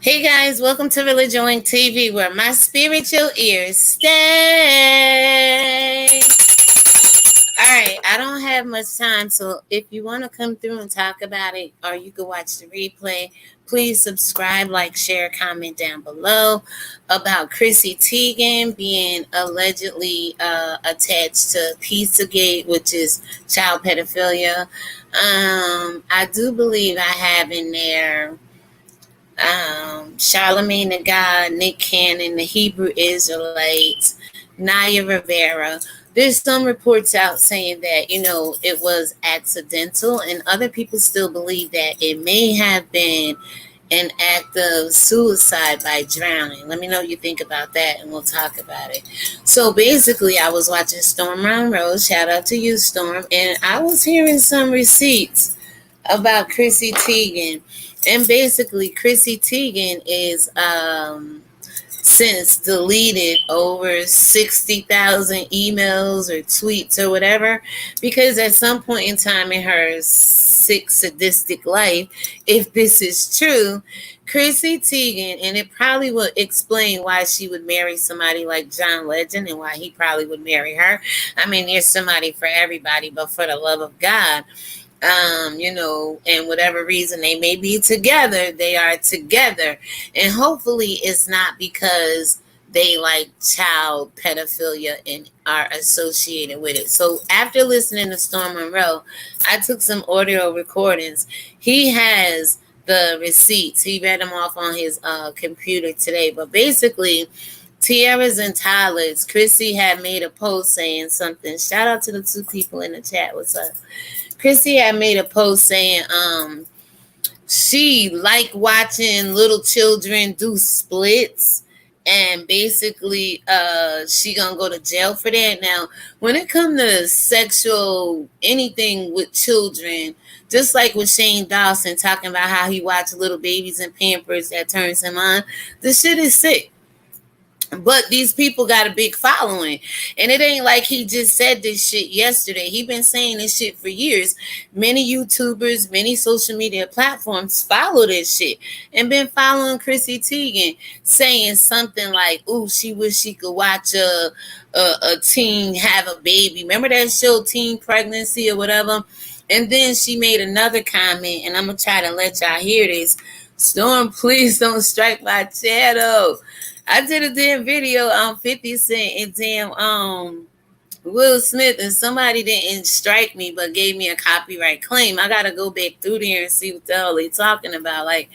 Hey guys, welcome to Religion Link TV, where my spiritual ears stay. Alright, I don't have much time, so if you want to come through and talk about it, or you can watch the replay, please subscribe, like, share, comment down below about Crissy Tiegen being allegedly attached to PizzaGate, which is child pedophilia. I do believe I have in there Charlemagne the God, Nick Cannon, the Hebrew Israelites, Naya Rivera. There's some reports out saying that, it was accidental, and other people still believe that it may have been an act of suicide by drowning. Let me know what you think about that, and we'll talk about it. So basically, I was watching Storm Monroe. Shout out to you, Storm. And I was hearing some receipts about Crissy Tiegen. And basically, Crissy Tiegen is since deleted over 60,000 emails or tweets or whatever, because at some point in time in her sick, sadistic life, if this is true, Crissy Tiegen, and it probably would explain why she would marry somebody like John Legend and why he probably would marry her. I mean, there's somebody for everybody, but for the love of God, and whatever reason they may be together, they are together. And hopefully it's not because they like child pedophilia and are associated with it. So after listening to Storm Monroe, I took some audio recordings. He has the receipts. He read them off on his computer today. But basically, Tiaras and Tyler's, Crissy had made a post saying something. Shout out to the two people in the chat. What's up? Crissy had made a post saying she liked watching little children do splits, and basically she gonna go to jail for that. Now, when it comes to sexual anything with children, just like with Shane Dawson talking about how he watched little babies in Pampers that turns him on, the shit is sick. But these people got a big following. And it ain't like he just said this shit yesterday. He been saying this shit for years. Many YouTubers, many social media platforms follow this shit and been following Crissy Tiegen, saying something like, ooh, she wish she could watch a teen have a baby. Remember that show, Teen Pregnancy or whatever? And then she made another comment, and I'm going to try to let y'all hear this. Storm, please don't strike my channel. I did a damn video on 50 Cent and damn Will Smith, and somebody didn't strike me but gave me a copyright claim. I gotta go back through there and see what the hell they talking about. Like,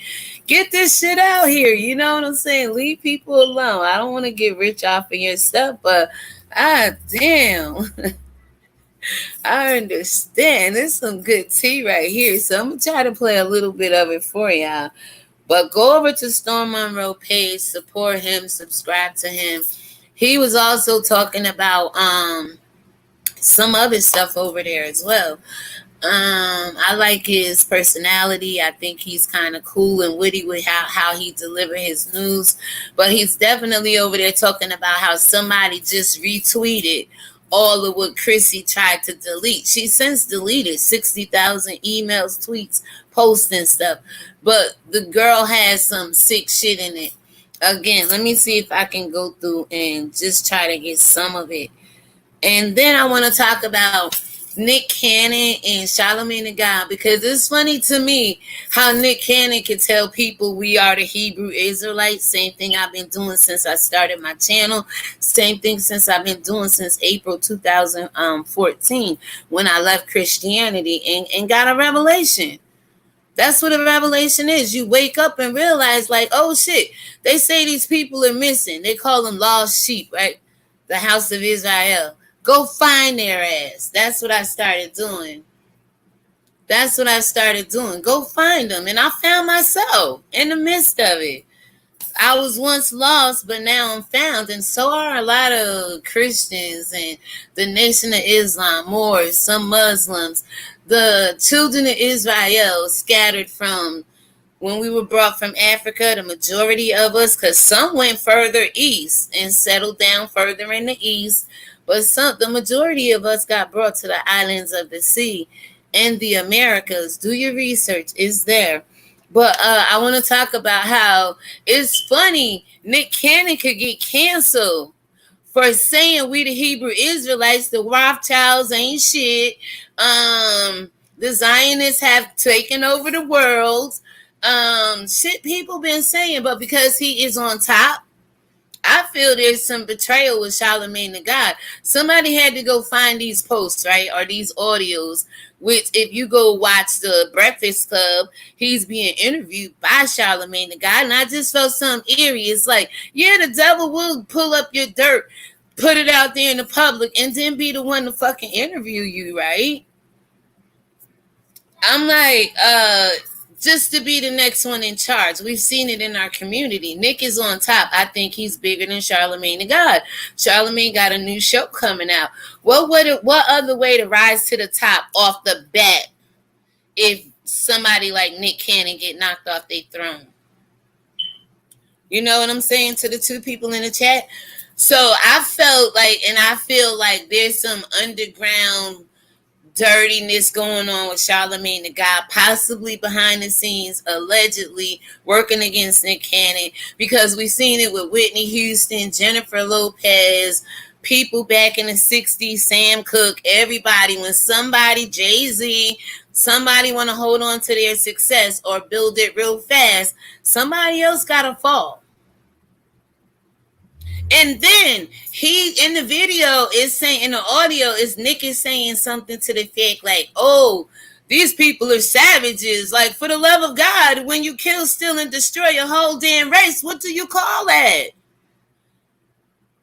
get this shit out here. You know what I'm saying? Leave people alone. I don't want to get rich off of your stuff, but damn. I understand. There's some good tea right here. So I'm gonna try to play a little bit of it for y'all. But go over to Storm Monroe page, support him, subscribe to him. He was also talking about some other stuff over there as well. I like his personality. I think he's kind of cool and witty with how he deliver his news. But he's definitely over there talking about how somebody just retweeted all of what Crissy tried to delete. She since deleted 60,000 emails, tweets, posts, and stuff. But the girl has some sick shit in it. Again, let me see if I can go through and just try to get some of it. And then I want to talk about Nick Cannon and Charlemagne the God, because it's funny to me how Nick Cannon can tell people we are the Hebrew Israelites. Same thing I've been doing since I started my channel. Same thing since I've been doing since April 2014 when I left Christianity and got a revelation. That's what a revelation is. You wake up and realize, like, oh shit, they say these people are missing. They call them lost sheep, right? The house of Israel. Go find their ass. That's what I started doing. Go find them. And I found myself in the midst of it. I was once lost, but now I'm found. And so are a lot of Christians and the Nation of Islam, Moors, some Muslims. The children of Israel scattered from when we were brought from Africa, the majority of us, because some went further east and settled down further in the east, but the majority of us got brought to the islands of the sea and the Americas. Do your research. It's there. But I want to talk about how it's funny Nick Cannon could get canceled for saying we the Hebrew Israelites, the Rothschilds ain't shit. The Zionists have taken over the world. Shit people been saying, but because he is on top, I feel there's some betrayal with Charlemagne the God. Somebody had to go find these posts, right? Or these audios, which if you go watch the Breakfast Club, he's being interviewed by Charlemagne the God. And I just felt something eerie. It's like, yeah, the devil will pull up your dirt, put it out there in the public, and then be the one to fucking interview you, right? I'm like, just to be the next one in charge. We've seen it in our community. Nick is on top. I think he's bigger than Charlemagne the God. Charlemagne got a new show coming out. What other way to rise to the top off the bat if somebody like Nick Cannon get knocked off their throne? You know what I'm saying to the two people in the chat? So I felt like, and I feel like there's some underground dirtiness going on with Charlemagne the God, possibly behind the scenes, allegedly working against Nick Cannon, because we've seen it with Whitney Houston, Jennifer Lopez, people back in the 60s, Sam Cooke, everybody. When somebody, Jay-Z, somebody want to hold on to their success or build it real fast, somebody else got to fall. And then he in the video is saying, in the audio is Nick is saying something to the effect like, oh, these people are savages. Like, for the love of God, when you kill, steal, and destroy your whole damn race, what do you call that?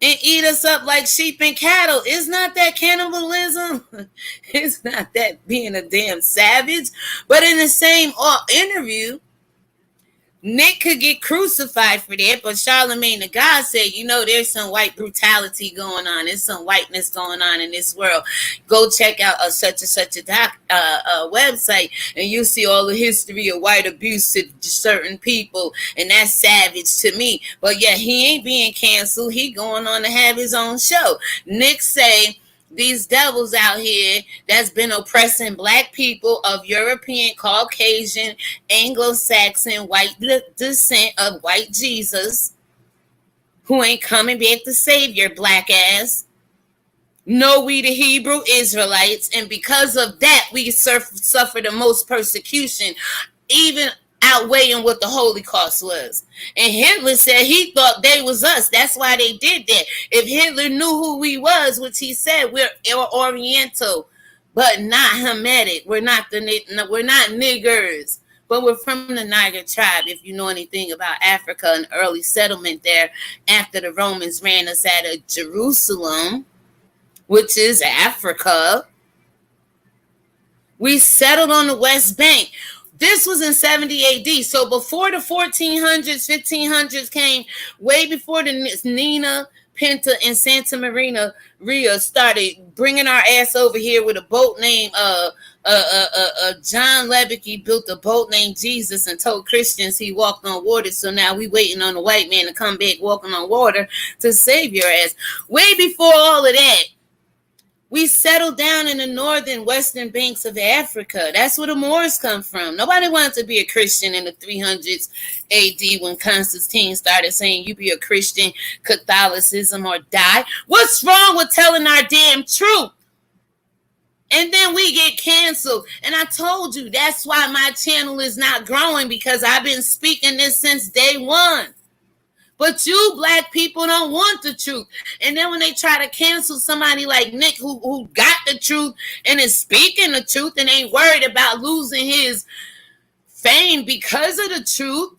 And eat us up like sheep and cattle. It's not that cannibalism. It's not that being a damn savage. But in the same interview, Nick could get crucified for that, but Charlemagne the God said, you know, there's some white brutality going on. There's some whiteness going on in this world. Go check out such and such a website, and you'll see all the history of white abuse to certain people, and that's savage to me. But yeah, he ain't being canceled. He going on to have his own show. Nick say, these devils out here that's been oppressing black people of European, Caucasian, Anglo-Saxon, white descent of white Jesus, who ain't coming back to save your black ass. No, we the Hebrew Israelites, and because of that, we suffer the most persecution, even outweighing what the Holocaust was. And Hitler said he thought they was us. That's why they did that. If Hitler knew who we was, which he said, we're Oriental, but not Hamitic. We're not niggers, but we're from the Niger tribe. If you know anything about Africa and early settlement there, after the Romans ran us out of Jerusalem, which is Africa, we settled on the West Bank. This was in 70 AD. So before the 1400s, 1500s came, way before the Nina, Pinta, and Santa Maria started bringing our ass over here with a boat named John Lebeke built a boat named Jesus and told Christians he walked on water. So now we waiting on the white man to come back walking on water to save your ass. Way before all of that, we settled down in the northern western banks of Africa. That's where the Moors come from. Nobody wanted to be a Christian in the 300s AD when Constantine started saying you be a Christian, Catholicism, or die. What's wrong with telling our damn truth? And then we get canceled. And I told you that's why my channel is not growing, because I've been speaking this since day one. But you black people don't want the truth. And then when they try to cancel somebody like Nick who got the truth and is speaking the truth and ain't worried about losing his fame because of the truth,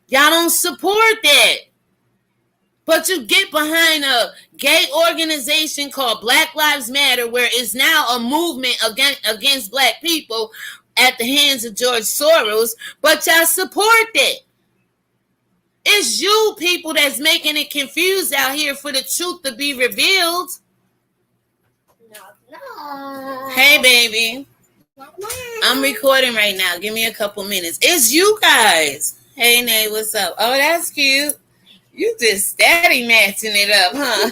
y'all don't support that. But you get behind a gay organization called Black Lives Matter, where it's now a movement against black people at the hands of George Soros, but y'all support that. It's you people that's making it confused out here for the truth to be revealed. No. Hey, baby. No. I'm recording right now. Give me a couple minutes. It's you guys. Hey, Nay, what's up? Oh, that's cute. You just steady matching it up, huh?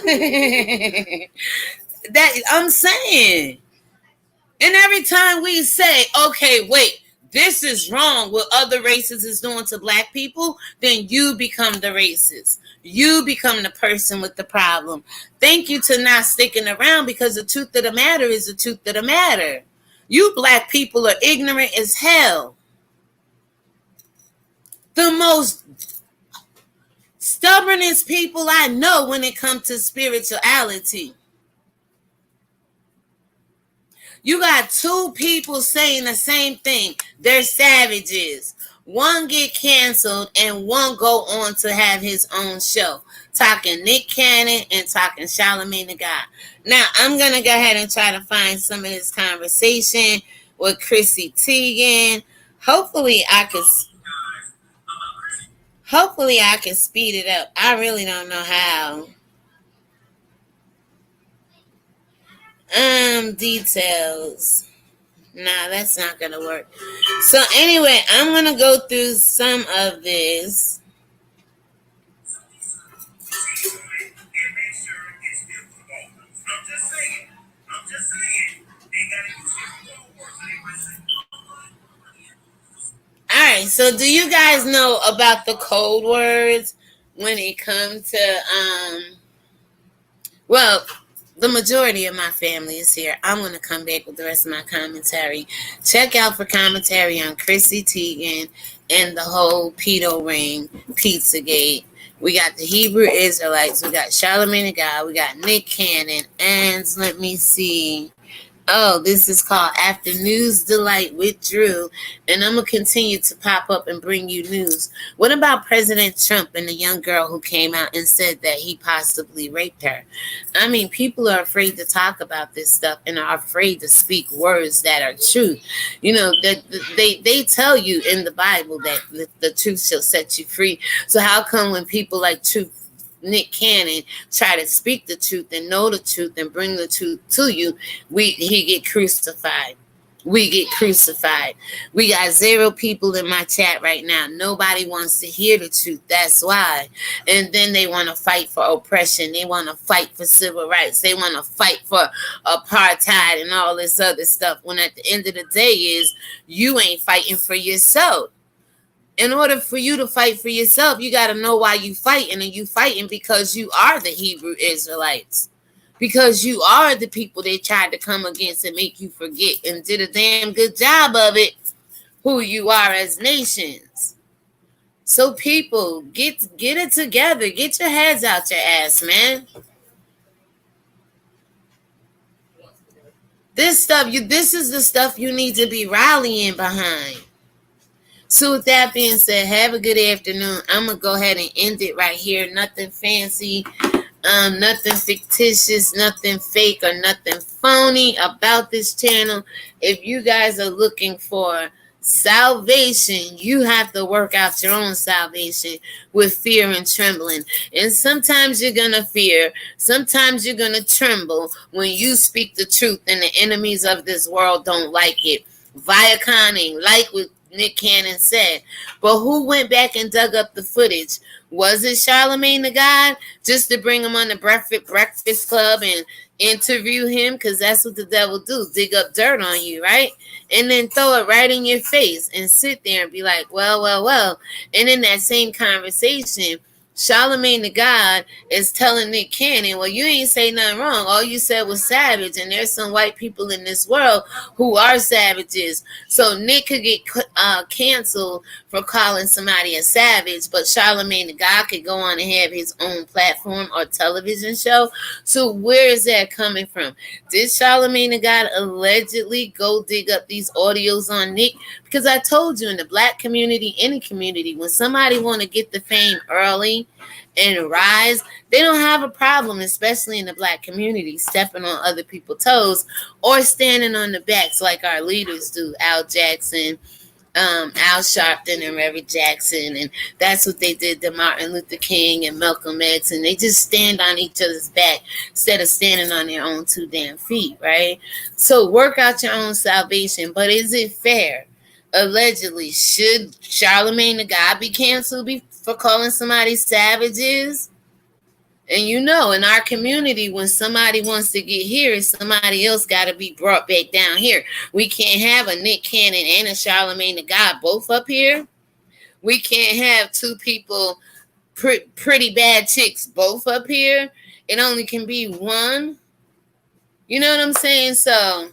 That I'm saying. And every time we say, okay, wait, this is wrong, what other races is doing to black people, then you become the racist. You become the person with the problem. Thank you to not sticking around, because the truth of the matter is the truth of the matter. You black people are ignorant as hell. The most stubbornest people I know when it comes to spirituality. You got two people saying the same thing. They're savages. One get canceled and one go on to have his own show. Talking Nick Cannon and talking Charlemagne the God. Now, I'm going to go ahead and try to find some of this conversation with Crissy Tiegen. Hopefully I can speed it up. I really don't know how. Details. Nah, that's not gonna work. So anyway, I'm gonna go through some of this. Alright, so do you guys know about the code words when it comes to well, the majority of my family is here. I'm going to come back with the rest of my commentary. Check out for commentary on Crissy Tiegen and the whole pedo ring, PizzaGate. We got the Hebrew Israelites. We got Charlemagne the God. We got Nick Cannon. And let me see. Oh, this is called After News Delight with Drew. And I'm going to continue to pop up and bring you news. What about President Trump and the young girl who came out and said that he possibly raped her? I mean, people are afraid to talk about this stuff and are afraid to speak words that are true. You know, that they tell you in the Bible that the truth shall set you free. So how come when people like Nick Cannon try to speak the truth and know the truth and bring the truth to you, he get crucified. We get crucified. We got 0 people in my chat right now. Nobody wants to hear the truth. That's why. And then they want to fight for oppression. They want to fight for civil rights. They want to fight for apartheid and all this other stuff. When at the end of the day is you ain't fighting for yourself. In order for you to fight for yourself, you got to know why you fighting. And you fighting because you are the Hebrew Israelites. Because you are the people they tried to come against and make you forget and did a damn good job of it, who you are as nations. So people, get it together. Get your heads out your ass, man. This is the stuff you need to be rallying behind. So with that being said, have a good afternoon. I'm going to go ahead and end it right here. Nothing fancy, nothing fictitious, nothing fake, or nothing phony about this channel. If you guys are looking for salvation, you have to work out your own salvation with fear and trembling. And sometimes you're going to fear. Sometimes you're going to tremble when you speak the truth and the enemies of this world don't like it. Viaconning, like with Nick Cannon said. But who went back and dug up the footage? Was it Charlemagne the God? Just to bring him on the Breakfast Club and interview him? Because that's what the devil do. Dig up dirt on you, right? And then throw it right in your face and sit there and be like, well. And in that same conversation, Charlemagne the God is telling Nick Cannon, well, you ain't say nothing wrong. All you said was savage. And there's some white people in this world who are savages. So Nick could get canceled for calling somebody a savage. But Charlemagne the God could go on and have his own platform or television show. So where is that coming from? Did Charlemagne the God allegedly go dig up these audios on Nick? Because I told you, in the black community, any community, when somebody want to get the fame early and rise, they don't have a problem, especially in the black community, stepping on other people's toes or standing on the backs like our leaders do. Al Jackson, Al Sharpton, and Reverend Jackson, and that's what they did to Martin Luther King and Malcolm X, and they just stand on each other's back instead of standing on their own 2 damn feet, right? So work out your own salvation. But is it fair? Allegedly, should Charlemagne the God be canceled for calling somebody savages? And you know, in our community, when somebody wants to get here, somebody else got to be brought back down here. We can't have a Nick Cannon and a Charlemagne the God both up here. We can't have two people, pretty bad chicks, both up here. It only can be one. You know what I'm saying? So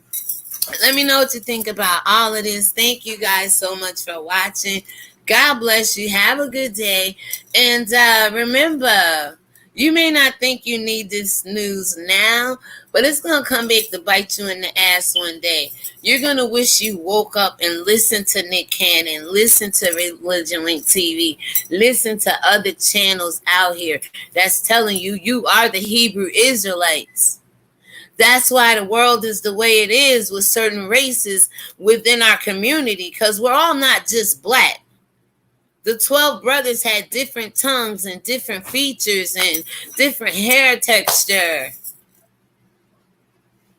let me know what you think about all of this. Thank you guys so much for watching. God bless you. Have a good day. And remember, you may not think you need this news now, but it's going to come back to bite you in the ass one day. You're going to wish you woke up and listened to Nick Cannon, listened to Religion Link TV, listen to other channels out here that's telling you you are the Hebrew Israelites. That's why the world is the way it is with certain races within our community, because we're all not just black. The 12 brothers had different tongues and different features and different hair texture.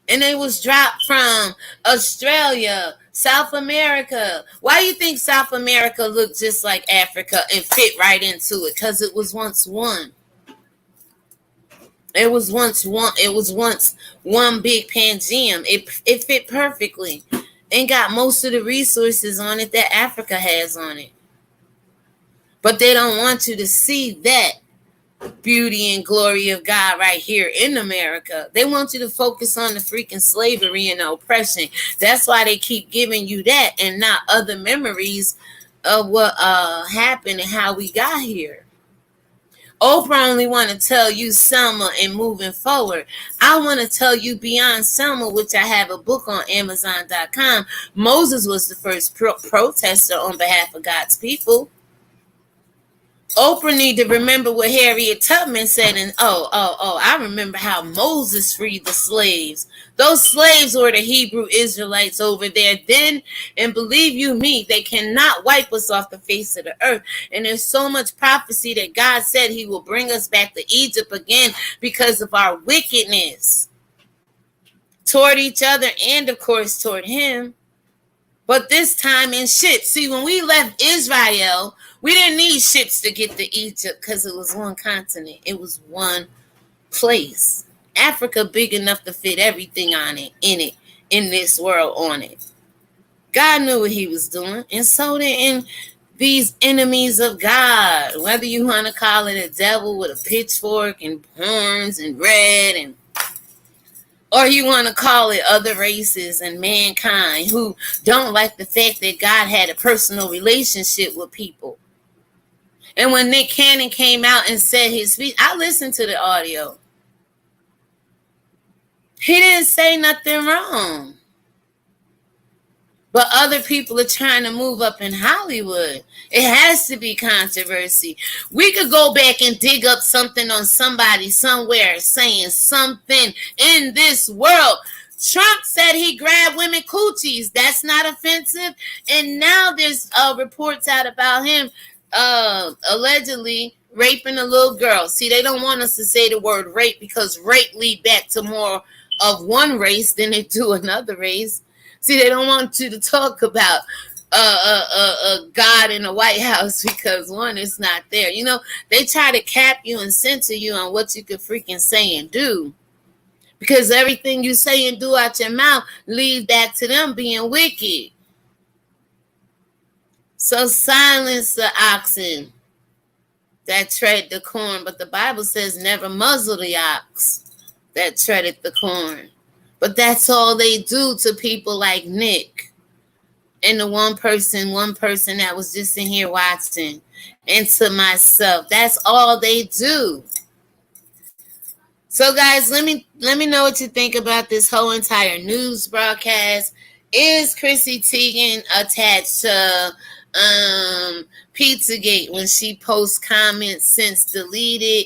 And they was dropped from Australia, South America. Why do you think South America looked just like Africa and fit right into it? Because it was once one. It was once one big Pangeum. It fit perfectly and got most of the resources on it that Africa has on it. But they don't want you to see that beauty and glory of God right here in America. They want you to focus on the freaking slavery and the oppression. That's why they keep giving you that and not other memories of what happened and how we got here. Oprah only want to tell you Selma and moving forward. I want to tell you beyond Selma, which I have a book on Amazon.com. Moses was the first protester on behalf of God's people. Oprah need to remember what Harriet Tubman said, and I remember how Moses freed the slaves. Those slaves were the Hebrew Israelites over there then, and believe you me, they cannot wipe us off the face of the earth. And there's so much prophecy that God said he will bring us back to Egypt again because of our wickedness toward each other and, of course, toward him. But this time in ships. See, when we left Israel, we didn't need ships to get to Egypt because it was one continent. It was one place. Africa big enough to fit everything on it, in this world on it. God knew what he was doing. And so did these enemies of God. Whether you want to call it a devil with a pitchfork and horns and red and or you want to call it other races and mankind who don't like the fact that God had a personal relationship with people. And when Nick Cannon came out and said his speech, I listened to the audio. He didn't say nothing wrong. But other people are trying to move up in Hollywood. It has to be controversy. We could go back and dig up something on somebody somewhere saying something in this world. Trump said he grabbed women coochies. That's not offensive. And now there's reports out about him allegedly raping a little girl. See, they don't want us to say the word rape because rape lead back to more of one race than they do another race. See, they don't want you to talk about God in the White House because one is not there. You know, they try to cap you and censor you on what you could freaking say and do. Because everything you say and do out your mouth leads back to them being wicked. So silence the oxen that tread the corn. But the Bible says never muzzle the ox that treadeth the corn. But that's all they do to people like Nick and the one person that was just in here watching, and to myself. That's all they do. So guys, let me know what you think about this whole entire news broadcast. Is Crissy Tiegen attached to PizzaGate when she posts comments since deleted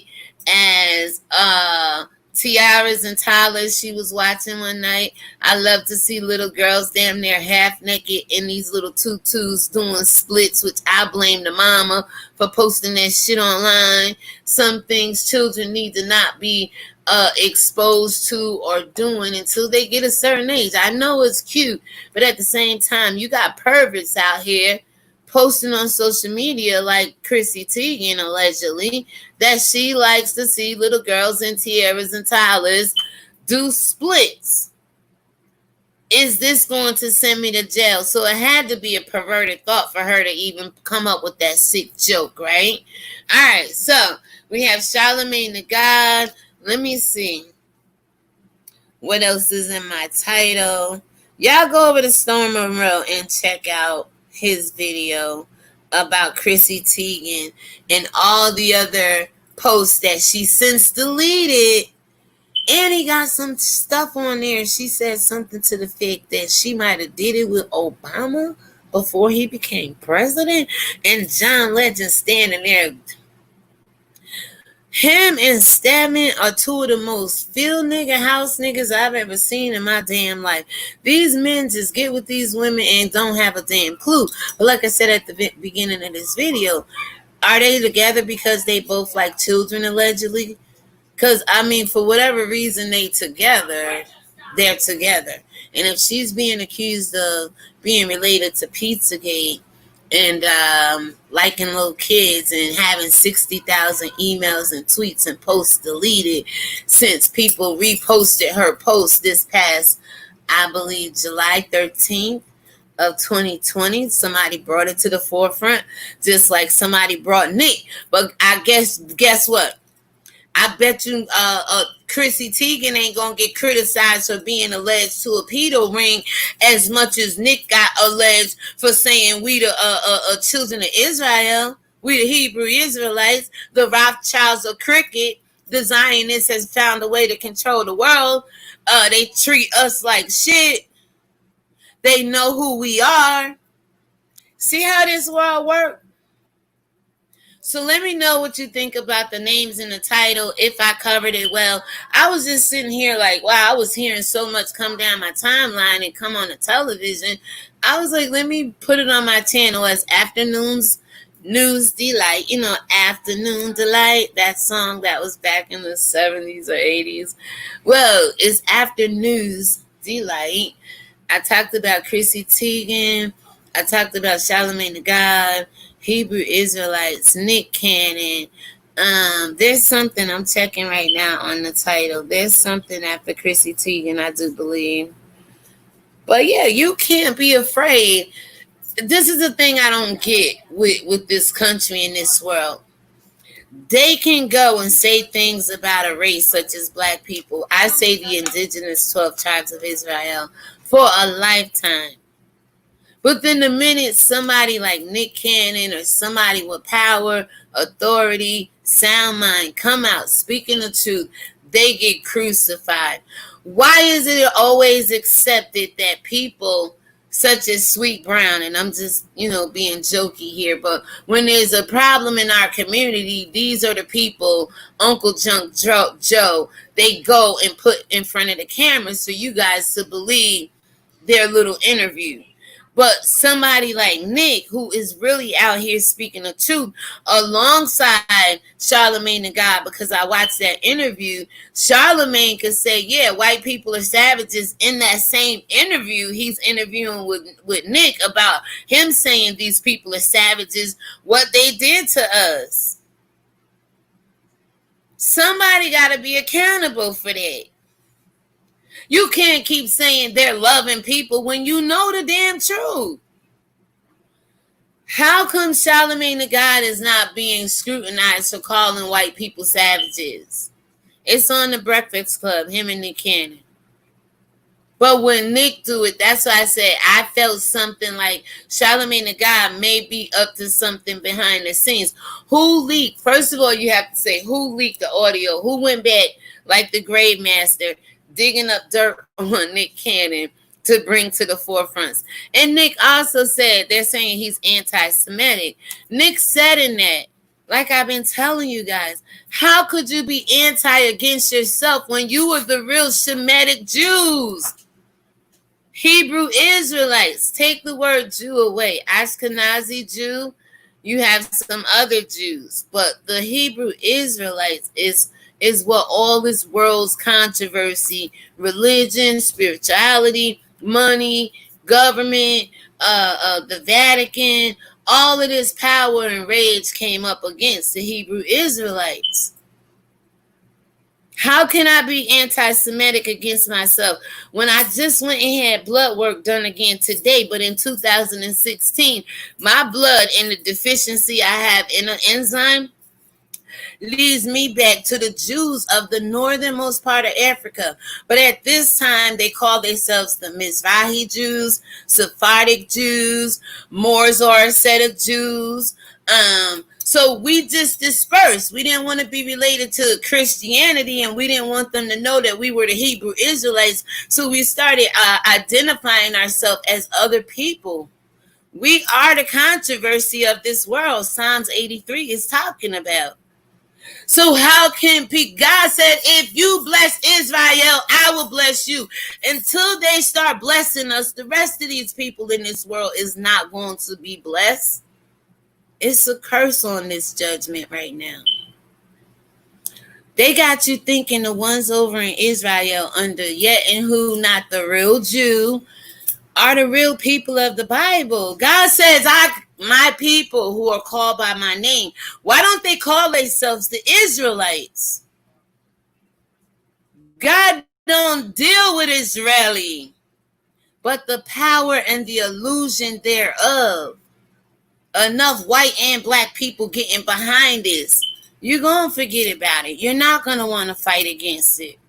as tiaras and toddlers she was watching one night? I love to see little girls damn near half naked in these little tutus doing splits, which I blame the mama for posting that shit online. Some things children need to not be exposed to or doing until they get a certain age. I know it's cute, but at the same time, you got perverts out here posting on social media like Crissy Tiegen allegedly that she likes to see little girls in tiaras and toddlers do splits. Is this going to send me to jail? So it had to be a perverted thought for her to even come up with that sick joke, right? All right, so we have Charlemagne the God. Let me see. What else is in my title? Y'all go over to Storm Monroe and check out his video about Crissy Tiegen and all the other posts that she since deleted. And he got some stuff on there. She said something to the effect that she might have did it with Obama before he became president. And John Legend standing there. Him and Stedman are two of the most field nigga house niggas I've ever seen in my damn life. These men just get with these women and don't have a damn clue. But like I said at the beginning of this video, are they together because they both like children allegedly? Because, I mean, for whatever reason they're together. And if she's being accused of being related to PizzaGate and liking little kids and having 60,000 emails and tweets and posts deleted since people reposted her post this past, I believe, July 13th of 2020, somebody brought it to the forefront, just like somebody brought Nick. But I guess what? I bet you Crissy Tiegen ain't gonna get criticized for being alleged to a pedo ring as much as Nick got alleged for saying we the children of Israel, we the Hebrew Israelites, the Rothschilds of cricket, the Zionists has found a way to control the world. They treat us like shit. They know who we are. See how this world works? So let me know what you think about the names in the title, if I covered it well. I was just sitting here like, wow, I was hearing so much come down my timeline and come on the television. I was like, let me put it on my channel as Afternoon's News Delight. You know, Afternoon Delight, that song that was back in the 70s or 80s. Well, it's Afternoon's Delight. I talked about Crissy Tiegen. I talked about Charlemagne the God, Hebrew Israelites, Nick Cannon. There's something I'm checking right now on the title. There's something after Crissy Tiegen, I do believe. But yeah, you can't be afraid. This is the thing I don't get with this country and this world. They can go and say things about a race such as black people. I say the indigenous 12 tribes of Israel for a lifetime. But then the minute somebody like Nick Cannon or somebody with power, authority, sound mind come out speaking the truth, they get crucified. Why is it always accepted that people such as Sweet Brown, and I'm just, being jokey here, but when there's a problem in our community, these are the people, Uncle Junk Joe, they go and put in front of the cameras for you guys to believe their little interview. But somebody like Nick, who is really out here speaking the truth, alongside Charlemagne the God, because I watched that interview, Charlemagne could say, yeah, white people are savages. In that same interview, he's interviewing with Nick about him saying these people are savages, what they did to us. Somebody got to be accountable for that. You can't keep saying they're loving people when you know the damn truth. How come Charlemagne the God is not being scrutinized for calling white people savages? It's on the Breakfast Club, him and Nick Cannon. But when Nick do it, that's why I said I felt something like Charlemagne the God may be up to something behind the scenes. Who leaked? First of all, you have to say who leaked the audio. Who went back like the grave master, digging up dirt on Nick Cannon to bring to the forefronts. And Nick also said, they're saying he's anti-Semitic. Nick said in that, like I've been telling you guys, how could you be anti against yourself when you were the real Shemitic Jews? Hebrew Israelites, take the word Jew away. Ashkenazi Jew, you have some other Jews. But the Hebrew Israelites is what all this world's controversy, religion, spirituality, money, government, the Vatican, all of this power and rage came up against the Hebrew Israelites. How can I be anti-Semitic against myself when I just went and had blood work done again today? But in 2016, my blood and the deficiency I have in an enzyme leads me back to the Jews of the northernmost part of Africa. But at this time, they call themselves the Mizrahi Jews, Sephardic Jews, Moors are a set of Jews. So we just dispersed. We didn't want to be related to Christianity, and we didn't want them to know that we were the Hebrew Israelites. So we started identifying ourselves as other people. We are the controversy of this world. Psalms 83 is talking about. So how can God said, if you bless Israel, I will bless you. Until they start blessing us, the rest of these people in this world is not going to be blessed. It's a curse on this judgment right now. They got you thinking the ones over in Israel under Yet and who, not the real Jew, are the real people of the Bible. God says, my people who are called by my name. Why don't they call themselves the Israelites? God don't deal with Israeli, but the power and the illusion thereof. Enough white and black people getting behind this. You're going to forget about it. You're not going to want to fight against it.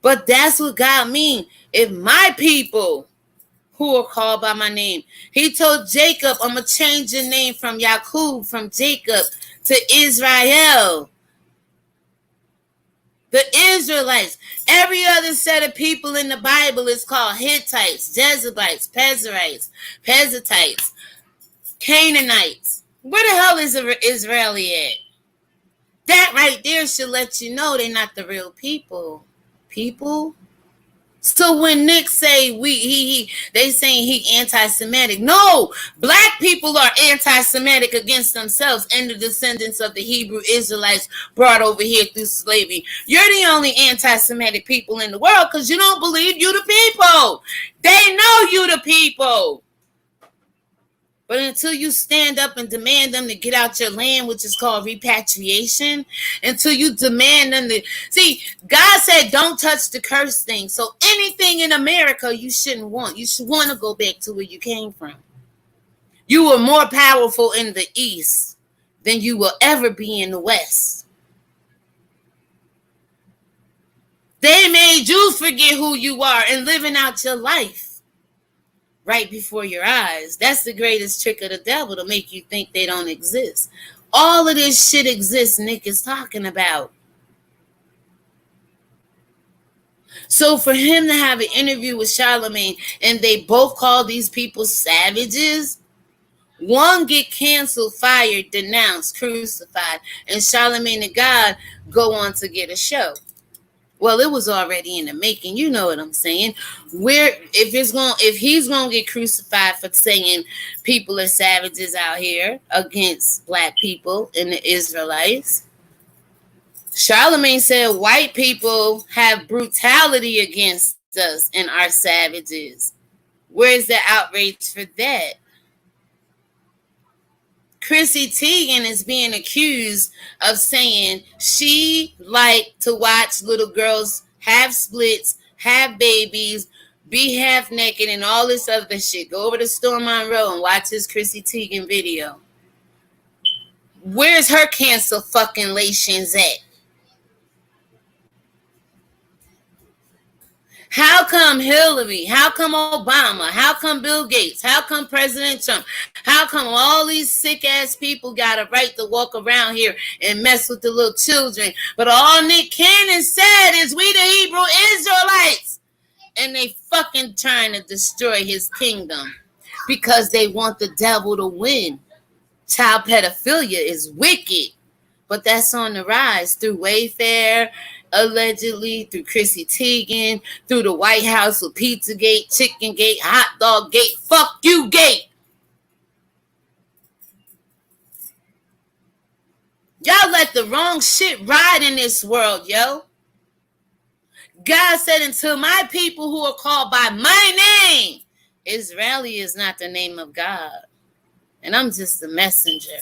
But that's what God means. If my people who are called by my name. He told Jacob, I'm going to change your name from Yaqub, from Jacob, to Israel. The Israelites. Every other set of people in the Bible is called Hittites, Jezebites, Perizzites, Canaanites. Where the hell is an Israeli at? That right there should let you know they're not the real people. So when Nick say they saying he anti-Semitic. No, black people are anti-Semitic against themselves and the descendants of the Hebrew Israelites brought over here through slavery. You're the only anti-Semitic people in the world because you don't believe you the people. They know you the people. But until you stand up and demand them to get out your land, which is called repatriation, until you demand them to... See, God said don't touch the cursed thing. So anything in America you shouldn't want. You should want to go back to where you came from. You were more powerful in the East than you will ever be in the West. They made you forget who you are and living out your life right before your eyes. That's the greatest trick of the devil, to make you think they don't exist. All of this shit exists Nick is talking about. So for him to have an interview with Charlemagne and they both call these people savages, one get canceled, fired, denounced, crucified, and Charlemagne the God go on to get a show. Well, it was already in the making. You know what I'm saying? If he's gonna get crucified for saying people are savages out here against black people and the Israelites, Charlemagne said white people have brutality against us and are savages. Where's the outrage for that? Crissy Tiegen is being accused of saying she liked to watch little girls have splits, have babies, be half naked, and all this other shit. Go over to Storm Monroe and watch this Crissy Tiegen video. Where's her cancel fucking lations at? How come Hillary? How come Obama? How come Bill Gates? How come President Trump? How come all these sick ass people got a right to walk around here and mess with the little children? But all Nick Cannon said is we the Hebrew Israelites. And they fucking trying to destroy his kingdom because they want the devil to win. Child pedophilia is wicked. But that's on the rise through Wayfair, allegedly, through Crissy Tiegen, through the White House with PizzaGate, ChickenGate, Hot Dog Gate, fuck you Gate. Y'all let the wrong shit ride in this world, yo. God said, until my people who are called by my name, Israeli is not the name of God. and I'm just a messenger.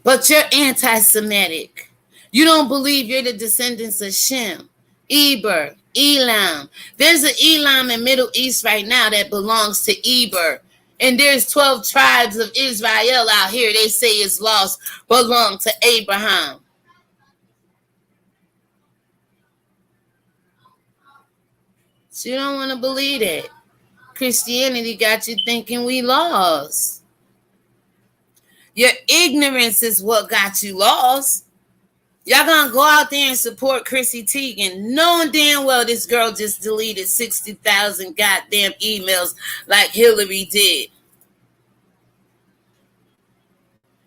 But you're anti-Semitic. You don't believe you're the descendants of Shem, Eber, Elam. There's an Elam in Middle East right now that belongs to Eber. And there's 12 tribes of Israel out here they say is lost, belong to Abraham. So you don't want to believe it. Christianity got you thinking we lost. Your ignorance is what got you lost. Y'all gonna go out there and support Crissy Tiegen, knowing damn well this girl just deleted 60,000 goddamn emails like Hillary did.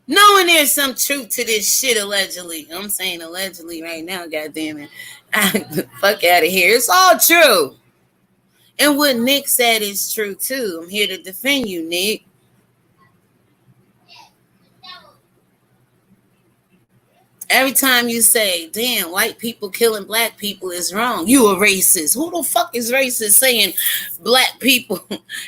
Knowing there's some truth to this shit allegedly. I'm saying allegedly right now, goddamn it. Fuck out of here. It's all true. And what Nick said is true too. I'm here to defend you, Nick. Every time you say, damn, white people killing black people is wrong, you a racist. Who the fuck is racist saying black people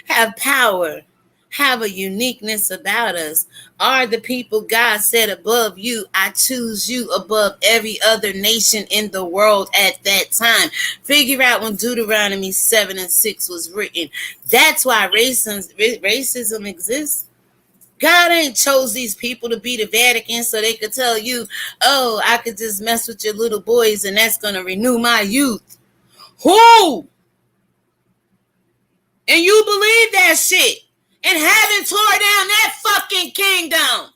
have power, have a uniqueness about us, are the people God said above you, I choose you above every other nation in the world at that time. Figure out when Deuteronomy 7:6 was written. That's why racism exists. God ain't chose these people to be the Vatican so they could tell you, oh, I could just mess with your little boys and that's going to renew my youth. Who? And you believe that shit and haven't tore down that fucking kingdom.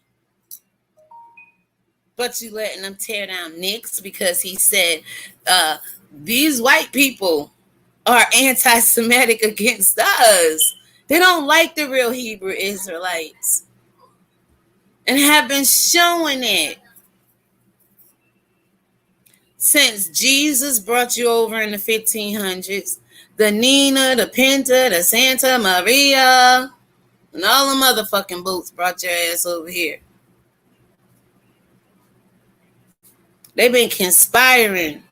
But you letting them tear down Nick's because he said these white people are anti-Semitic against us. They don't like the real Hebrew Israelites. And have been showing it since Jesus brought you over in the 1500s. The Nina, the Pinta, the Santa Maria, and all the motherfucking boats brought your ass over here. They've been conspiring.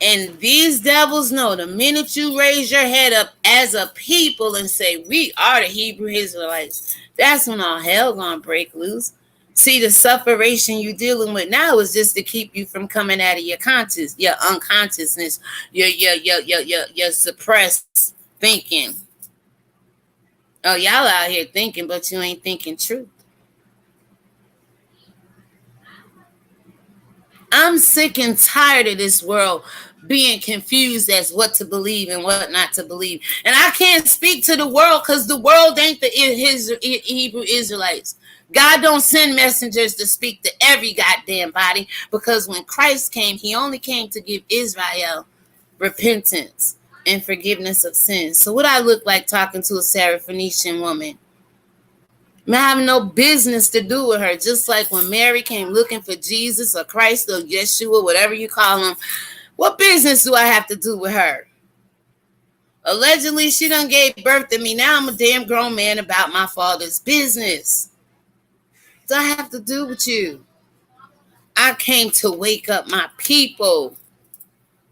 And these devils know the minute you raise your head up as a people and say, we are the Hebrew Israelites, that's when all hell gonna break loose. See, the separation you're dealing with now is just to keep you from coming out of your conscious, your unconsciousness, your suppressed thinking. Oh, y'all out here thinking, but you ain't thinking truth. I'm sick and tired of this world being confused as what to believe and what not to believe. And I can't speak to the world because the world ain't the Hebrew Israelites. God don't send messengers to speak to every goddamn body, because when Christ came, he only came to give Israel repentance and forgiveness of sins. So what I look like talking to a Syrophoenician woman? I have no business to do with her. Just like when Mary came looking for Jesus or Christ or Yeshua, whatever you call him, what business do I have to do with her? Allegedly, she done gave birth to me. Now I'm a damn grown man about my father's business. What do I have to do with you? I came to wake up my people.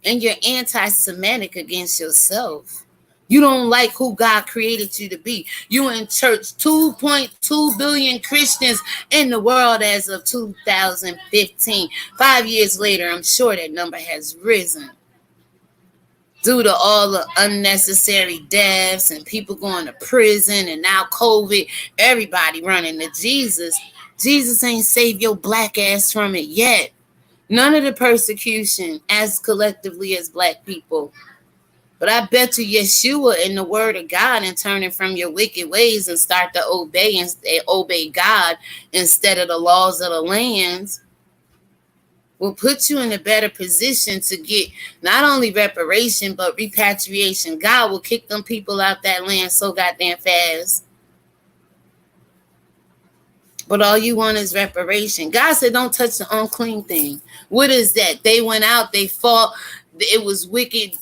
And you're anti-Semitic against yourself. You don't like who God created you to be. You in church, 2.2 billion Christians in the world as of 2015. 5 years later, I'm sure that number has risen. Due to all the unnecessary deaths and people going to prison and now COVID, everybody running to Jesus. Jesus ain't saved your black ass from it yet. None of the persecution as collectively as black people. But I bet you Yeshua in the word of God and turning from your wicked ways and start to obey God instead of the laws of the lands will put you in a better position to get not only reparation, but repatriation. God will kick them people out that land so goddamn fast. But all you want is reparation. God said, don't touch the unclean thing. What is that? They went out, they fought. It was wicked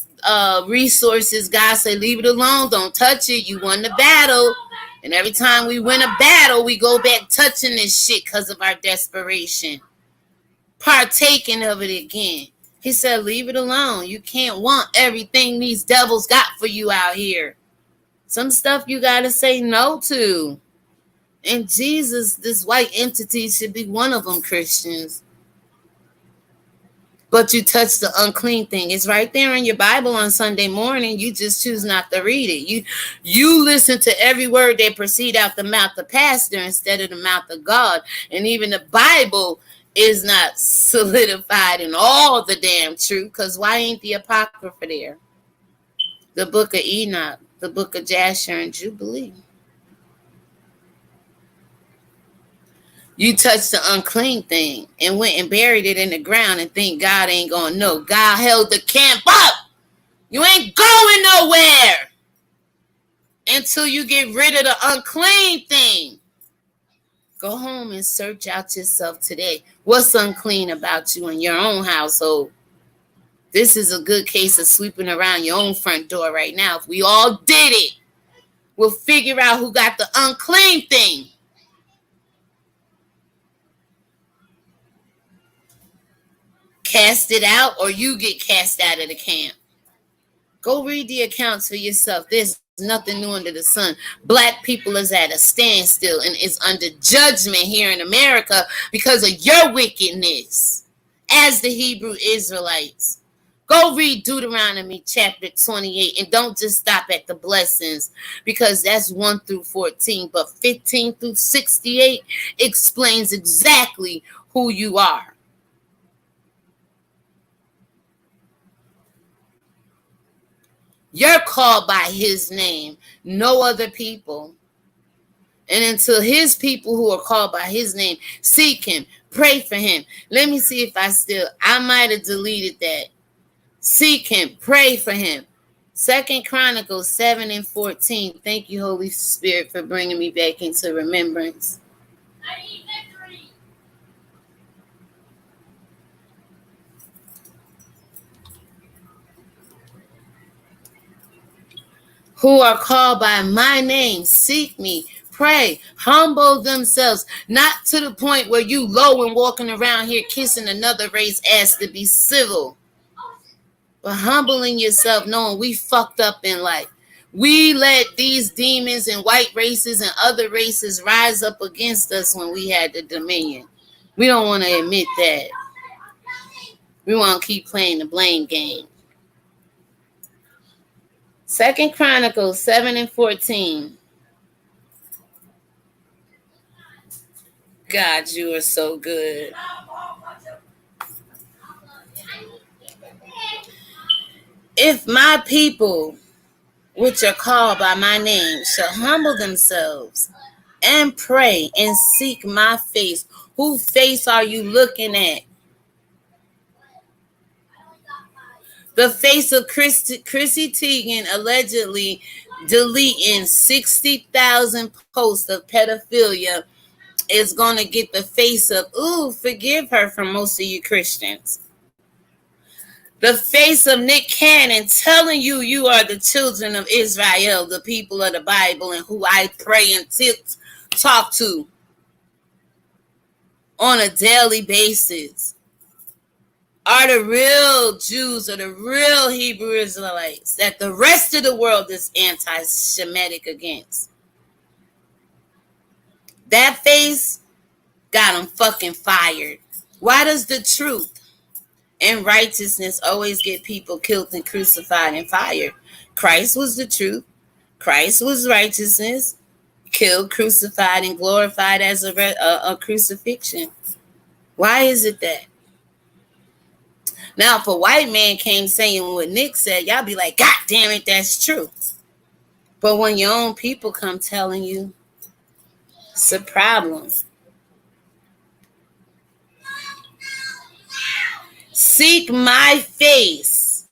resources. God said, leave it alone. Don't touch it. You won the battle. And every time we win a battle, we go back touching this shit because of our desperation. Partaking of it again. He said, leave it alone. You can't want everything these devils got for you out here. Some stuff you got to say no to. And Jesus, this white entity, should be one of them, Christians. But you touch the unclean thing. It's right there in your Bible on Sunday morning. You just choose not to read it. You listen to every word that proceed out the mouth of pastor instead of the mouth of God. And even the Bible is not solidified in all the damn truth, because why ain't the Apocrypha there? The book of Enoch, the book of Jasher and Jubilee. You touched the unclean thing and went and buried it in the ground and think God ain't going to know. God held the camp up. You ain't going nowhere until you get rid of the unclean thing. Go home and search out yourself today. What's unclean about you in your own household? This is a good case of sweeping around your own front door right now. If we all did it, we'll figure out who got the unclean thing. Cast it out, or you get cast out of the camp. Go read the accounts for yourself. There's nothing new under the sun. Black people is at a standstill and is under judgment here in America because of your wickedness as the Hebrew Israelites. Go read Deuteronomy chapter 28 and don't just stop at the blessings, because that's 1 through 14, but 15 through 68 explains exactly who you are. You're called by his name, no other people. And until his people who are called by his name seek him, pray for him. Let me see if I might have deleted that. Seek him, pray for him. 2 Chronicles 7 and 14. Thank you, Holy Spirit, for bringing me back into remembrance. Who are called by my name, seek me, pray, humble themselves, not to the point where you low and walking around here kissing another race ass to be civil, but humbling yourself, knowing we fucked up in life. We let these demons and white races and other races rise up against us when we had the dominion. We don't want to admit that. We want to keep playing the blame game. 2 Chronicles 7 and 14. God, you are so good. If my people, which are called by my name, shall humble themselves and pray and seek my face. Whose face are you looking at? The face of Crissy Tiegen allegedly deleting 60,000 posts of pedophilia is going to get the face of, forgive her from most of you Christians. The face of Nick Cannon telling you you are the children of Israel, the people of the Bible, and who I pray and talk to on a daily basis. Are the real Jews or the real Hebrew Israelites that the rest of the world is anti-Semitic against. That face got them fucking fired. Why does the truth and righteousness always get people killed and crucified and fired? Christ was the truth. Christ was righteousness. Killed, crucified, and glorified as a crucifixion. Why is it that? Now, if a white man came saying what Nick said, y'all be like, God damn it, that's true. But when your own people come telling you, it's a problem. Seek my face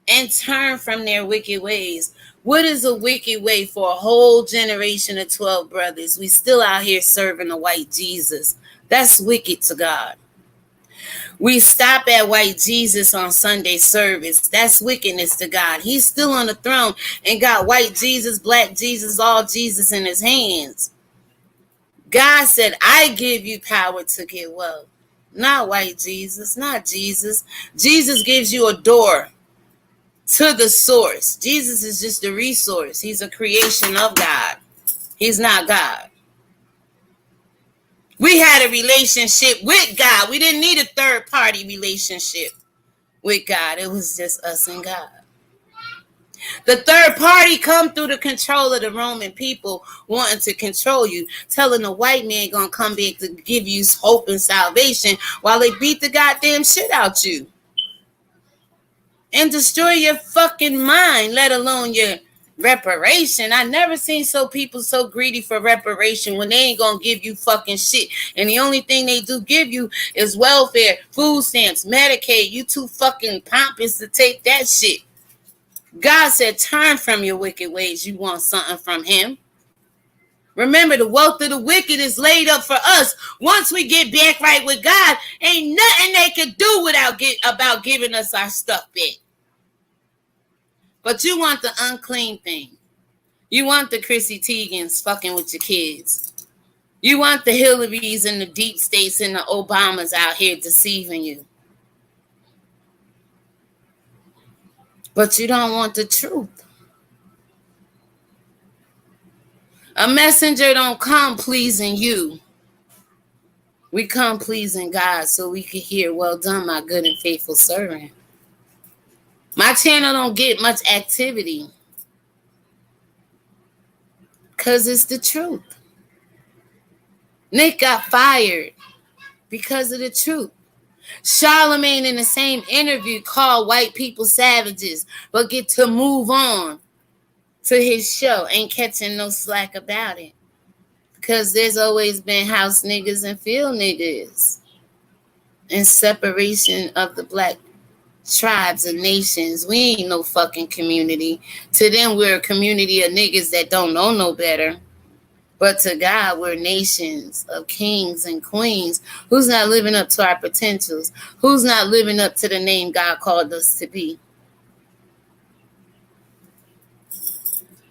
and turn from their wicked ways. What is a wicked way for a whole generation of 12 brothers? We still out here serving a white Jesus. That's wicked to God. We stop at white Jesus on Sunday service. That's wickedness to God. He's still on the throne and got white Jesus, black Jesus, all Jesus in his hands. God said, I give you power to get wealth. Not white Jesus, not Jesus. Jesus gives you a door to the source. Jesus is just the resource. He's a creation of God. He's not God. We had a relationship with God. We didn't need a third-party relationship with God. It was just us and God. The third party come through the control of the Roman people wanting to control you, telling the white man gonna come back to give you hope and salvation while they beat the goddamn shit out you and destroy your fucking mind, let alone your reparation. I never seen people so greedy for reparation when they ain't gonna give you fucking shit. And the only thing they do give you is welfare, food stamps, Medicaid. You too fucking pompous to take that shit. God said, turn from your wicked ways. You want something from him. Remember, the wealth of the wicked is laid up for us. Once we get back right with God, ain't nothing they could do about giving us our stuff back. But you want the unclean thing. You want the Crissy Teigens fucking with your kids. You want the Hillarys and the deep states and the Obamas out here deceiving you. But you don't want the truth. A messenger don't come pleasing you. We come pleasing God so we can hear, well done, my good and faithful servant. My channel don't get much activity because it's the truth. Nick got fired because of the truth. Charlemagne in the same interview called white people savages, but get to move on to his show. Ain't catching no slack about it. Because there's always been house niggas and field niggas. And separation of the black tribes and nations. We ain't no fucking community. To them, we're a community of niggas that don't know no better. But to God, we're nations of kings and queens. Who's not living up to our potentials? Who's not living up to the name God called us to be?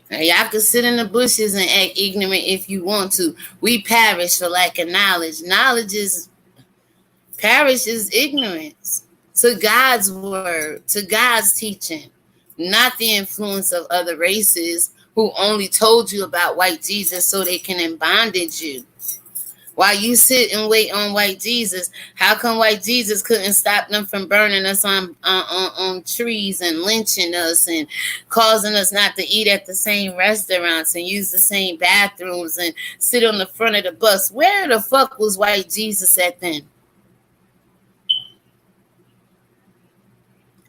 Now, y'all can sit in the bushes and act ignorant if you want to. We perish for lack of knowledge. Perish is ignorance to God's word, to God's teaching, not the influence of other races who only told you about white Jesus so they can in bondage you. While you sit and wait on white Jesus, how come white Jesus couldn't stop them from burning us on trees and lynching us and causing us not to eat at the same restaurants and use the same bathrooms and sit on the front of the bus? Where the fuck was white Jesus at then?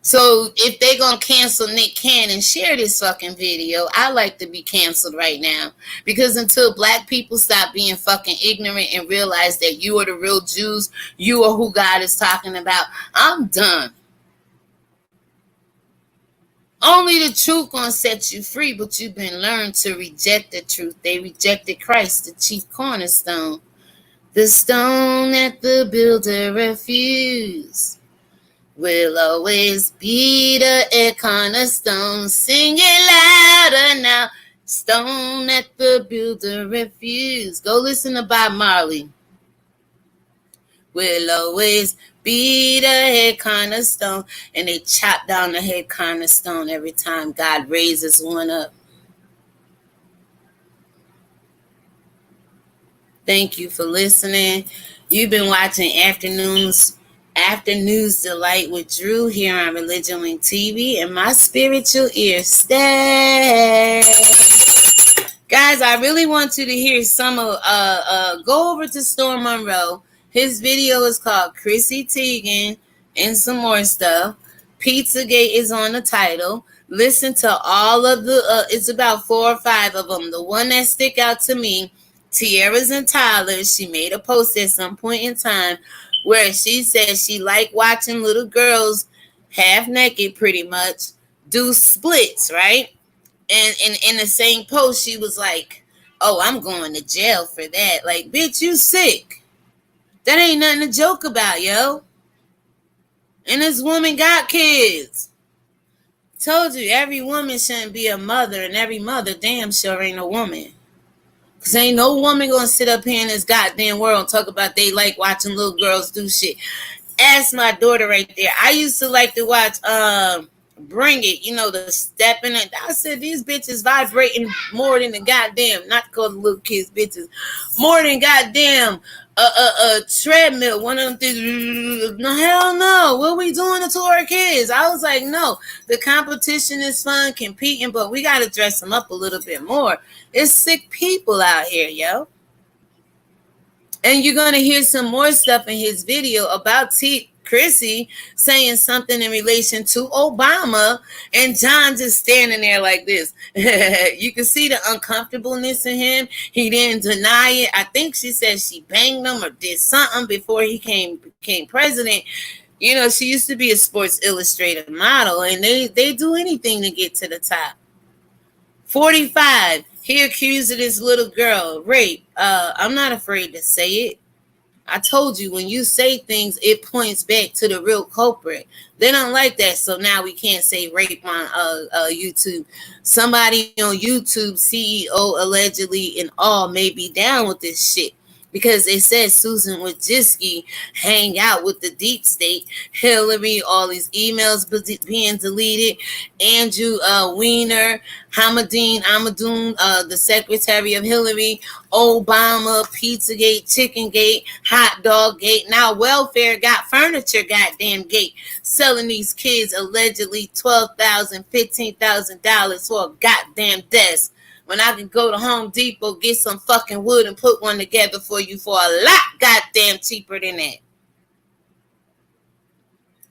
So if they gonna cancel Nick Cannon, share this fucking video. I like to be canceled right now. Because until black people stop being fucking ignorant and realize that you are the real Jews, you are who God is talking about, I'm done. Only the truth gonna set you free, but you've been learned to reject the truth. They rejected Christ, the chief cornerstone. The stone that the builder refused will always be the cornerstone. Sing it louder now. Stone that the builder refused. Go listen to Bob Marley. Will always be the head cornerstone. And they chop down the head cornerstone every time God raises one up. Thank you for listening. You've been watching Afternoons Delight with Drew here on Religion Link TV, and my spiritual ear stay. Guys, I really want you to hear some of go over to Storm Monroe. His video is called Crissy Tiegen and some more stuff. PizzaGate is on the title. Listen to all of the it's about 4 or 5 of them. The one that stick out to me, Tiara's and Tyler, she made a post at some point in time where she says she liked watching little girls half naked pretty much do splits, right? And in the same post, she was like, oh, I'm going to jail for that. Like, bitch, you sick. That ain't nothing to joke about, yo. And this woman got kids. Told you, every woman shouldn't be a mother, and every mother damn sure ain't a woman. Because ain't no woman going to sit up here in this goddamn world and talk about they like watching little girls do shit. Ask my daughter right there. I used to like to watch bring it, the step in it. I said, these bitches vibrating more than the goddamn, not to call the little kids bitches, more than goddamn treadmill. One of them things, no, hell no. What we doing to our kids? I was like, no, the competition is fun, competing, but we got to dress them up a little bit more. It's sick people out here, yo. And you're going to hear some more stuff in his video about Crissy saying something in relation to Obama, and John just standing there like this. You can see the uncomfortableness in him. He didn't deny it. I think she said she banged him or did something before he became president. She used to be a Sports Illustrated model, and they do anything to get to the top. 45. He accused of this little girl rape. I'm not afraid to say it. I told you, when you say things, it points back to the real culprit. They don't like that, so now we can't say rape on YouTube. Somebody on YouTube, CEO allegedly and all, may be down with this shit, because they said Susan Wojcicki hang out with the deep state, Hillary, all these emails being deleted, Andrew Weiner, Hamadine Amadoun, the secretary of Hillary, Obama, PizzaGate, Chickengate, Hot Dog Gate, now Welfare got furniture goddamn gate, selling these kids allegedly $12,000, $15,000 for a goddamn desk, when I can go to Home Depot, get some fucking wood and put one together for you for a lot goddamn cheaper than that.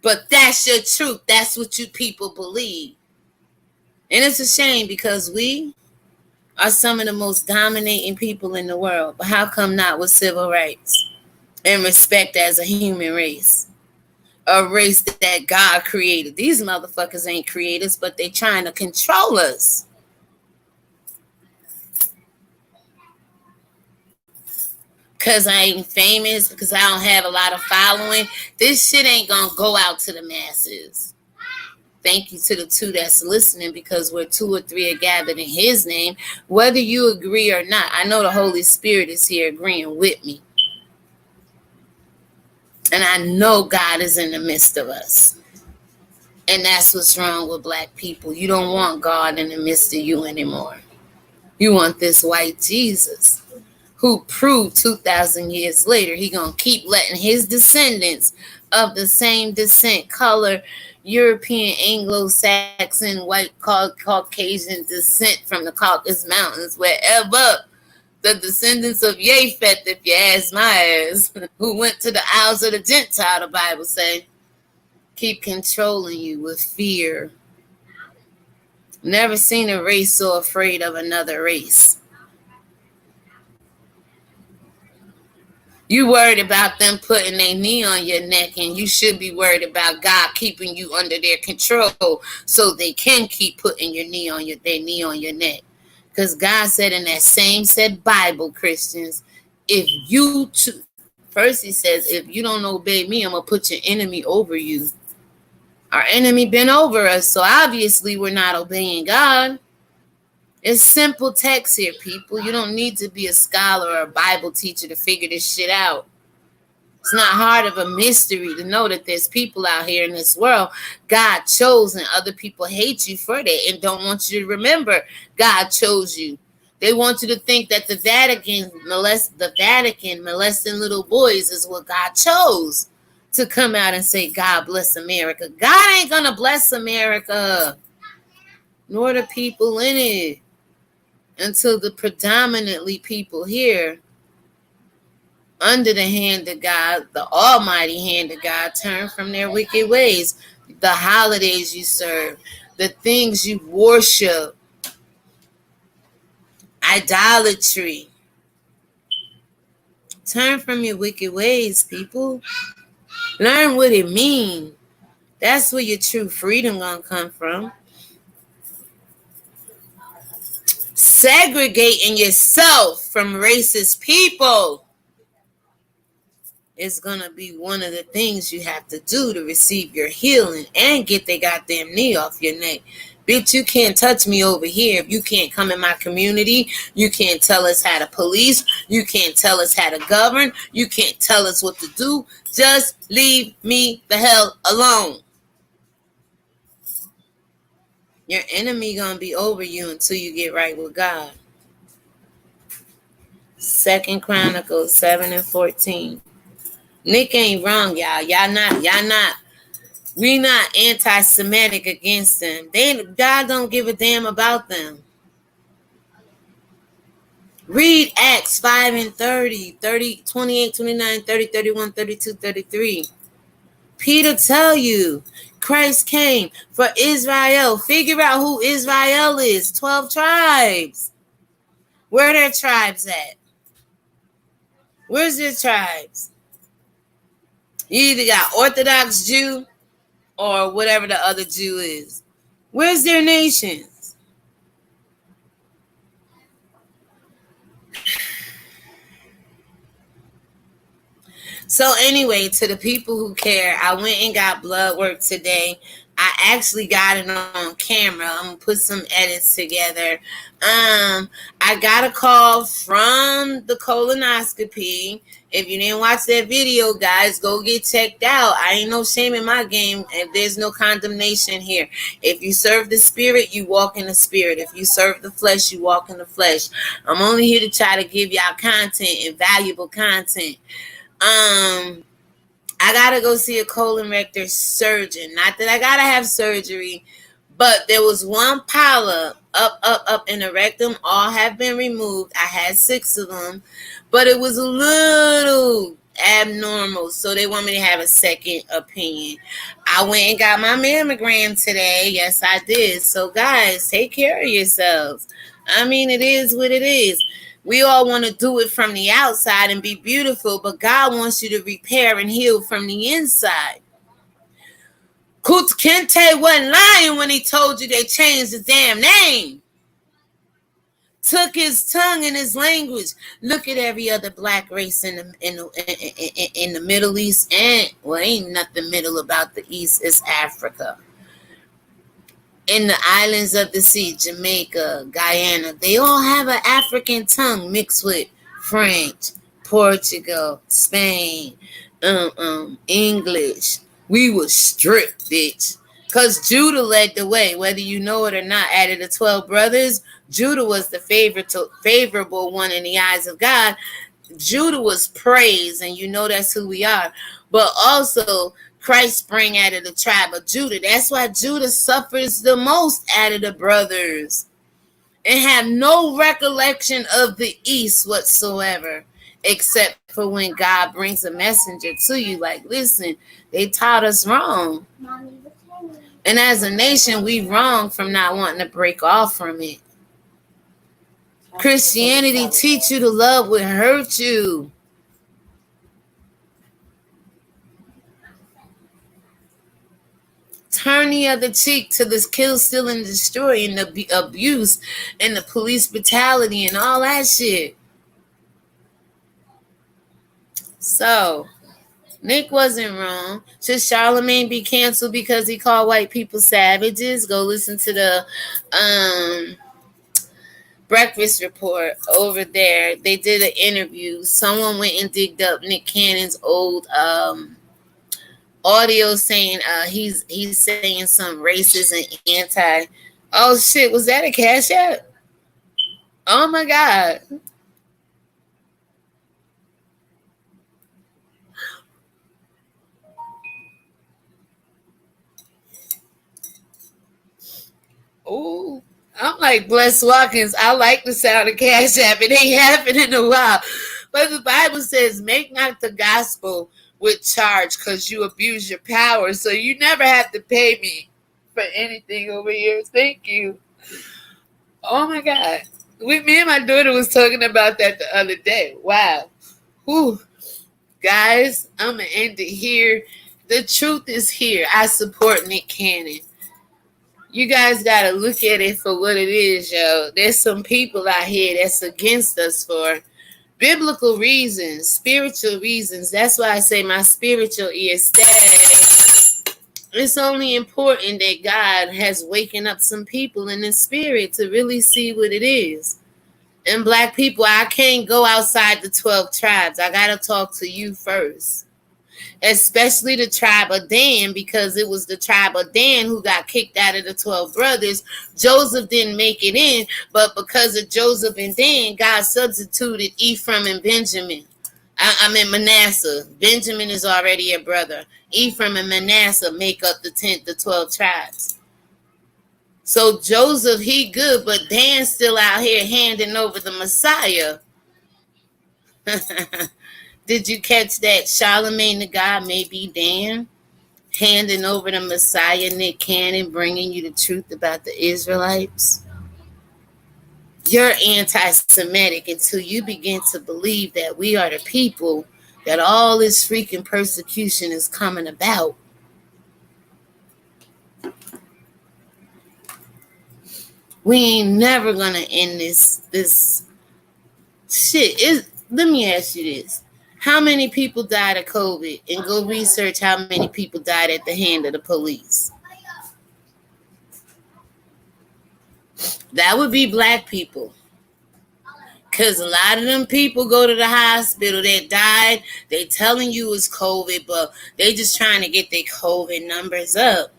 But that's your truth. That's what you people believe. And it's a shame, because we are some of the most dominating people in the world. But how come not with civil rights and respect as a human race? A race that God created. These motherfuckers ain't creators, but they trying to control us. Because I ain't famous, because I don't have a lot of following, this shit ain't gonna go out to the masses. Thank you to the two that's listening, because where 2 or 3 are gathered in his name, whether you agree or not, I know the Holy Spirit is here agreeing with me. And I know God is in the midst of us. And that's what's wrong with black people. You don't want God in the midst of you anymore. You want this white Jesus, who proved 2,000 years later he gonna keep letting his descendants of the same descent, color, European, Anglo-Saxon, white, Caucasian descent from the Caucasus Mountains, wherever, the descendants of Japheth, if you ask my ass, who went to the Isles of the Gentile, the Bible say, keep controlling you with fear. Never seen a race so afraid of another race. You worried about them putting their knee on your neck, and you should be worried about God keeping you under their control so they can keep putting their knee on your neck. Because God said in that same said Bible, Christians, first he says, if you don't obey me, I'm going to put your enemy over you. Our enemy been over us, so obviously we're not obeying God. It's simple text here, people. You don't need to be a scholar or a Bible teacher to figure this shit out. It's not hard of a mystery to know that there's people out here in this world God chose, and other people hate you for that and don't want you to remember God chose you. They want you to think that the Vatican molesting little boys is what God chose to come out and say, God bless America. God ain't gonna bless America, nor the people in it, until the predominantly people here under the hand of God, the almighty hand of God, turn from their wicked ways. The holidays you serve, the things you worship, idolatry. Turn from your wicked ways, people. Learn what it means. That's where your true freedom gonna come from. Segregating yourself from racist people is going to be one of the things you have to do to receive your healing and get their goddamn knee off your neck. Bitch, you can't touch me over here if you can't come in my community. You can't tell us how to police. You can't tell us how to govern. You can't tell us what to do. Just leave me the hell alone. Your enemy gonna be over you until you get right with God. 2 Chronicles 7 and 14. Nick ain't wrong, y'all. We not anti-Semitic against them. God don't give a damn about them. Read Acts 5 and 30, 28, 29, 30, 31, 32, 33. Peter tell you, Christ came for Israel. Figure out who Israel is. 12 tribes. Where are their tribes at? Where's their tribes? You either got Orthodox Jew or whatever the other Jew is. Where's their nations? So anyway, to the people who care, I went and got blood work today. I actually got it on camera. I'm gonna put some edits together. I got a call from the colonoscopy. If you didn't watch that video, guys, go get checked out. I ain't no shame in my game, and there's no condemnation here. If you serve the spirit, you walk in the spirit. If you serve the flesh, you walk in the flesh. I'm only here to try to give y'all content and valuable content. I gotta go see a colon rector surgeon. Not that I gotta have surgery, but there was one polyp up in the rectum. All have been removed. I had 6 of them, but it was a little abnormal, so they want me to have a second opinion. I went and got my mammogram today. Yes, I did. So guys, take care of yourselves. I mean, it is what it is. We all want to do it from the outside and be beautiful, but God wants you to repair and heal from the inside. Kut Kente wasn't lying when he told you they changed the damn name. Took his tongue and his language. Look at every other black race in the Middle East, and well, ain't nothing middle about the East. It's Africa. In the islands of the sea, Jamaica, Guyana, they all have an African tongue mixed with French, Portugal, Spain, English. We was strict, bitch. Because Judah led the way, whether you know it or not. Out of the 12 brothers, Judah was the favorable one in the eyes of God. Judah was praised, and you know that's who we are. But also, Christ sprang out of the tribe of Judah. That's why Judah suffers the most out of the brothers and have no recollection of the East whatsoever, except for when God brings a messenger to you. Like, listen, they taught us wrong. And as a nation, we wrong from not wanting to break off from it. Christianity teach you to love what hurt you. Turn the other cheek to this kill, steal, and destroy, and the abuse, and the police brutality, and all that shit. So, Nick wasn't wrong. Should Charlemagne be canceled because he called white people savages? Go listen to the Breakfast Report over there. They did an interview. Someone went and digged up Nick Cannon's old audio saying he's saying some racist and anti. Oh shit, was that a Cash App? Oh my God. Oh, I'm like Bless Watkins. I like the sound of Cash App. It ain't happened in a while. But the Bible says, make not the gospel with charge because you abuse your power. So you never have to pay me for anything over here. Thank you. Oh my God. Me and my daughter was talking about that the other day. Wow. Whew. Guys, I'm going to end it here. The truth is here. I support Nick Cannon. You guys got to look at it for what it is, yo. There's some people out here that's against us for biblical reasons, spiritual reasons. That's why I say my spiritual ear stay. It's only important that God has waken up some people in the spirit to really see what it is. And black people, I can't go outside the 12 tribes. I got to talk to you first. especially the tribe of Dan, because it was the tribe of Dan who got kicked out of the 12 brothers. Joseph didn't make it in, but because of Joseph and Dan, God substituted Ephraim and Benjamin. I mean Manasseh. Benjamin is already a brother. Ephraim and Manasseh make up the 12 tribes. So Joseph, he good, but Dan's still out here handing over the Messiah. Did you catch that? Charlemagne the God may be Dan, handing over the Messiah, Nick Cannon, bringing you the truth about the Israelites. You're anti-Semitic until you begin to believe that we are the people that all this freaking persecution is coming about. We ain't never gonna end this shit. Let me ask you this. How many people died of COVID? And go research how many people died at the hand of the police. That would be black people. Because a lot of them people go to the hospital that died. They telling you it's COVID, but they just trying to get their COVID numbers up.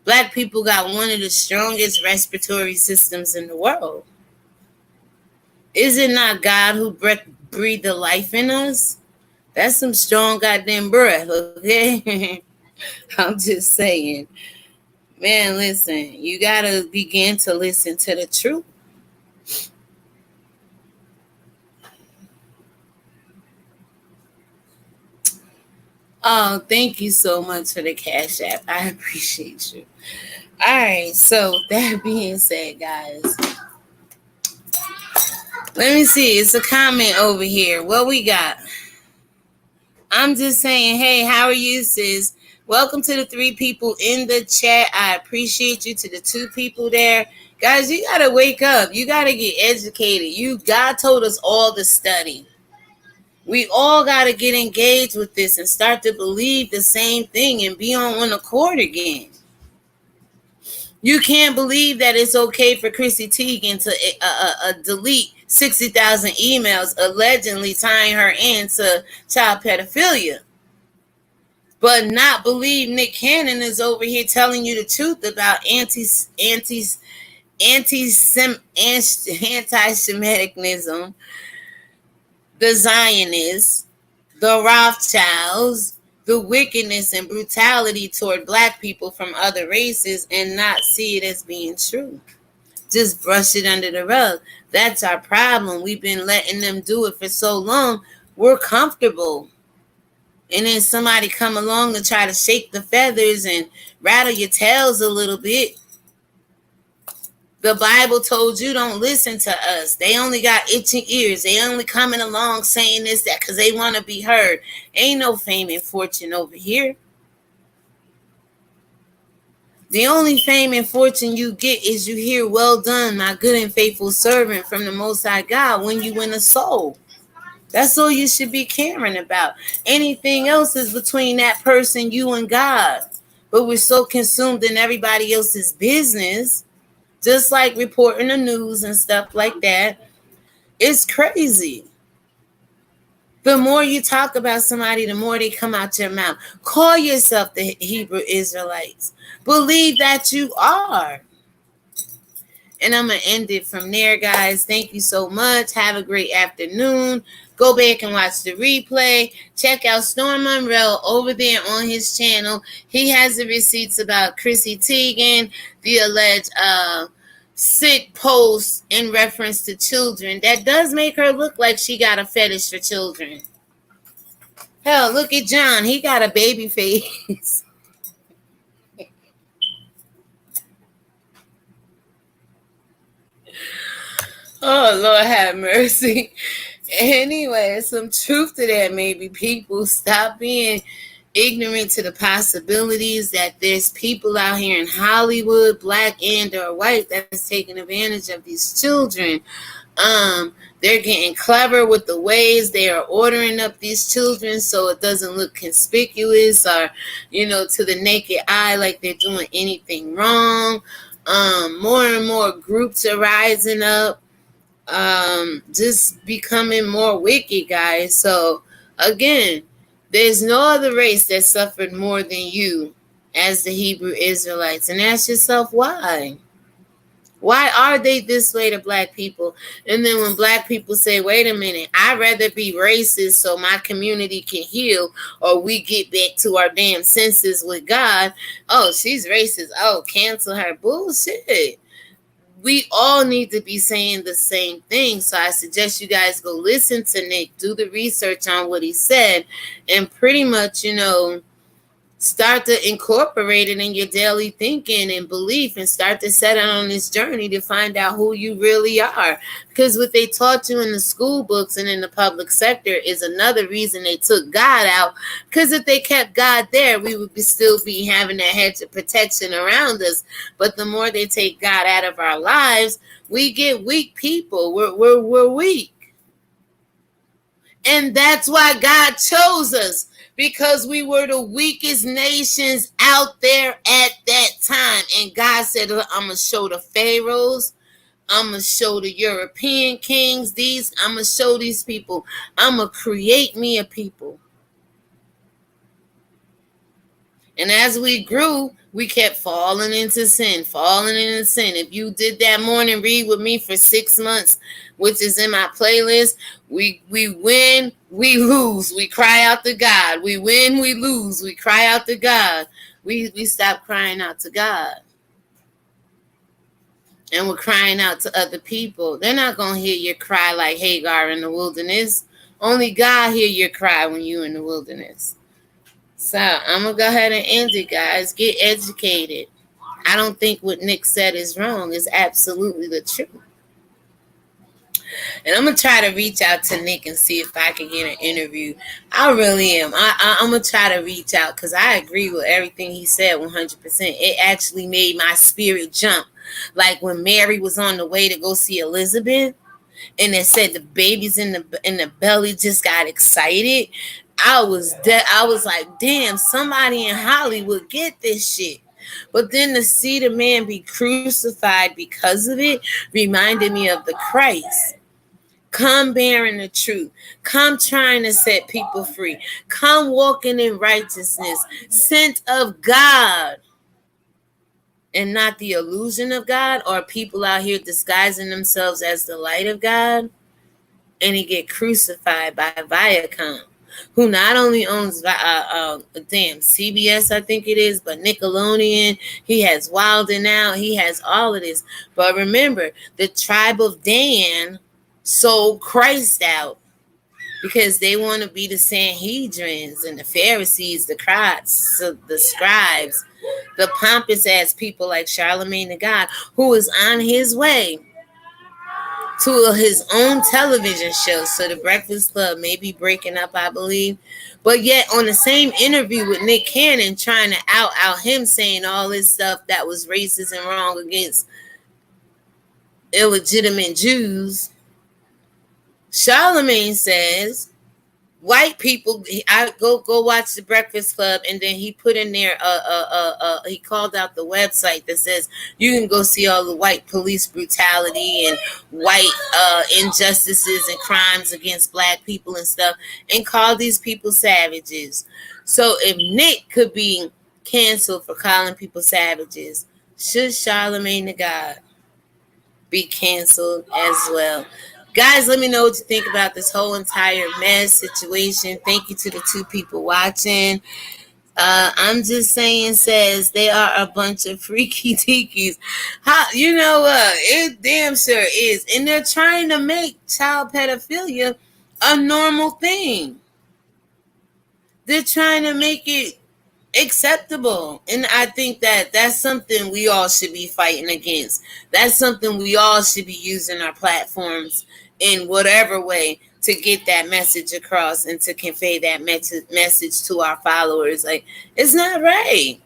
Black people got one of the strongest respiratory systems in the world. Is it not God who breathed the life in us? That's some strong goddamn breath, okay? I'm just saying. Man, listen, you got to begin to listen to the truth. Oh, thank you so much for the Cash App. I appreciate you. All right, so that being said, guys, let me see. It's a comment over here. What we got? I'm just saying, hey, how are you, sis? Welcome to the 3 people in the chat. I appreciate you. To the 2 people there. Guys, you got to wake up. You got to get educated. God told us all to study. We all got to get engaged with this and start to believe the same thing and be on one accord again. You can't believe that it's okay for Crissy Tiegen to delete 60,000 emails allegedly tying her into child pedophilia, but not believe Nick Cannon is over here telling you the truth about anti-Semitism, the Zionists, the Rothschilds, the wickedness and brutality toward black people from other races, and not see it as being true. Just brush it under the rug. That's our problem. We've been letting them do it for so long. We're comfortable. And then somebody come along and try to shake the feathers and rattle your tails a little bit. The Bible told you don't listen to us. They only got itching ears. They only coming along saying this, that, because they want to be heard. Ain't no fame and fortune over here. The only fame and fortune you get is you hear, well done, my good and faithful servant from the Most High God, when you win a soul. That's all you should be caring about. Anything else is between that person, you and God. But we're so consumed in everybody else's business, just like reporting the news and stuff like that. It's crazy. The more you talk about somebody, the more they come out your mouth. Call yourself the Hebrew Israelites. Believe that you are. And I'm going to end it from there, guys. Thank you so much. Have a great afternoon. Go back and watch the replay. Check out Storm Monroe over there on his channel. He has the receipts about Crissy Tiegen, the alleged sick post in reference to children. That does make her look like she got a fetish for children. Hell, look at John. He got a baby face. Oh, Lord have mercy. Anyway, some truth to that, maybe. People, stop being ignorant to the possibilities that there's people out here in Hollywood, black and or white, that's taking advantage of these children. They're getting clever with the ways they are ordering up these children so it doesn't look conspicuous or, to the naked eye like they're doing anything wrong. More and more groups are rising up. Just becoming more wicked, guys. So again, There's no other race that suffered more than you as the Hebrew Israelites. And ask yourself why. Why are they this way to black people? And then when black people say, wait a minute, I'd rather be racist so my community can heal or we get back to our damn senses with God. Oh, she's racist. Oh, cancel her. Bullshit. We all need to be saying the same thing. So I suggest you guys go listen to Nick, do the research on what he said, and pretty much, start to incorporate it in your daily thinking and belief, and start to set out on this journey to find out who you really are. Because what they taught you in the school books and in the public sector is another reason they took God out. Because if they kept God there, we would still be having that hedge of protection around us. But the more they take God out of our lives, we get weak people. We're weak. And that's why God chose us, because we were the weakest nations out there at that time. And God said, I'm going to show the pharaohs, I'm going to show the European kings, I'm going to show these people, I'm going to create me a people. And as we grew, we kept falling into sin. If you did that morning read with me for 6 months, which is in my playlist, we win, we lose, we cry out to God. We win, we lose, we cry out to God. We stop crying out to God. And we're crying out to other people. They're not going to hear your cry like Hagar in the wilderness. Only God hear your cry when you're in the wilderness. So I'm going to go ahead and end it, guys. Get educated. I don't think what Nick said is wrong. It's absolutely the truth. And I'm going to try to reach out to Nick and see if I can get an interview. I really am. I'm going to try to reach out because I agree with everything he said 100%. It actually made my spirit jump. Like when Mary was on the way to go see Elizabeth and it said the babies in the belly just got excited. I was like, damn, somebody in Hollywood get this shit. But then to see the man be crucified because of it reminded me of the Christ. Come bearing the truth. Come trying to set people free. Come walking in righteousness. Sent of God. And not the illusion of God, or people out here disguising themselves as the light of God. And he get crucified by Viacom, who not only owns CBS, I think it is, but Nickelodeon. He has Wild 'N Out. He has all of this. But remember, the tribe of Dan sold Christ out because they want to be the Sanhedrins and the Pharisees, the scribes, the pompous ass people like Charlemagne the God, who is on his way to his own television show. So the Breakfast Club may be breaking up, I believe. But yet on the same interview with Nick Cannon, trying to out him, saying all this stuff that was racist and wrong against illegitimate Jews, Charlemagne says white people. I go watch the Breakfast Club, and then he put in there he called out the website that says you can go see all the white police brutality and white injustices and crimes against black people and stuff, and call these people savages. So if Nick could be canceled for calling people savages, should Charlemagne the God be canceled as well? Guys, let me know what you think about this whole entire mess situation. Thank you to the 2 people watching. I'm just saying, says they are a bunch of freaky deakies. You know what? It damn sure is. And they're trying to make child pedophilia a normal thing. They're trying to make it acceptable. And I think that that's something we all should be fighting against. That's something we all should be using our platforms in whatever way to get that message across and to convey that message to our followers. Like, it's not right.